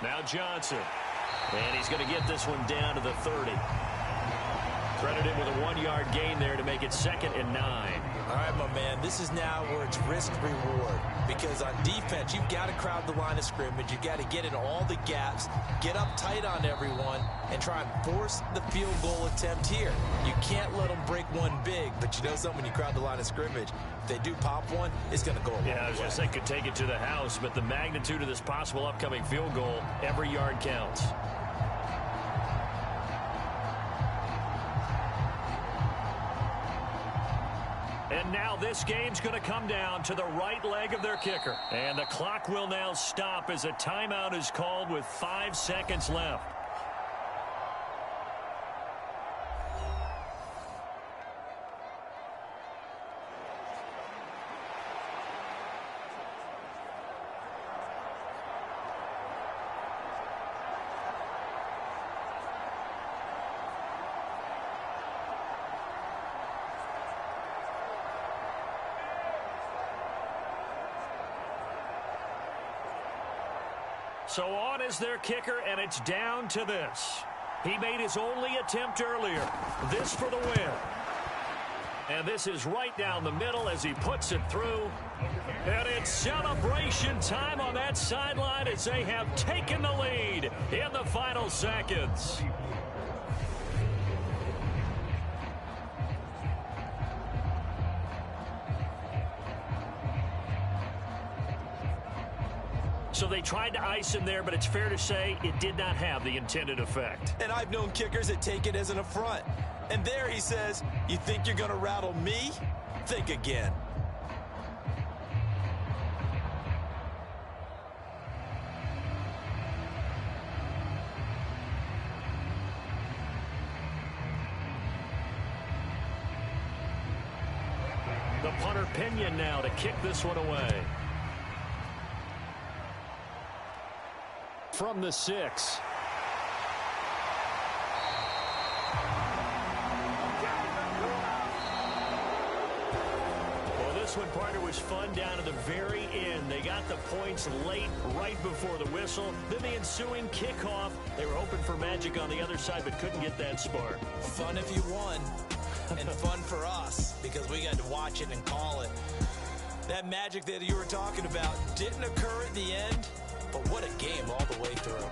Now Johnson. And he's going to get this one down to the 30. Credited with a 1-yard gain there to make it 2nd and 9. All right, my man, this is now where it's risk-reward. Because on defense, you've got to crowd the line of scrimmage. You've got to get in all the gaps, get up tight on everyone, and try and force the field goal attempt here. You can't let them break one big, but you know something, when you crowd the line of scrimmage, if they do pop one, it's going to go a long way. Yeah, I was going to say could take it to the house, but the magnitude of this possible upcoming field goal, every yard counts. And now this game's going to come down to the right leg of their kicker. And the clock will now stop as a timeout is called with 5 seconds left. So on is their kicker, and it's down to this. He made his only attempt earlier. This for the win. And this is right down the middle as he puts it through. And it's celebration time on that sideline as they have taken the lead in the final seconds. So they tried to ice him there, but it's fair to say it did not have the intended effect. And I've known kickers that take it as an affront. And there he says, you think you're going to rattle me? Think again. The punter Pinion now to kick this one away. From the 6. Well, this one, partner, was fun down to the very end. They got the points late, right before the whistle. Then the ensuing kickoff. They were hoping for magic on the other side, but couldn't get that spark. Fun if you won, and fun for us, because we got to watch it and call it. That magic that you were talking about didn't occur at the end. But what a game all the way through.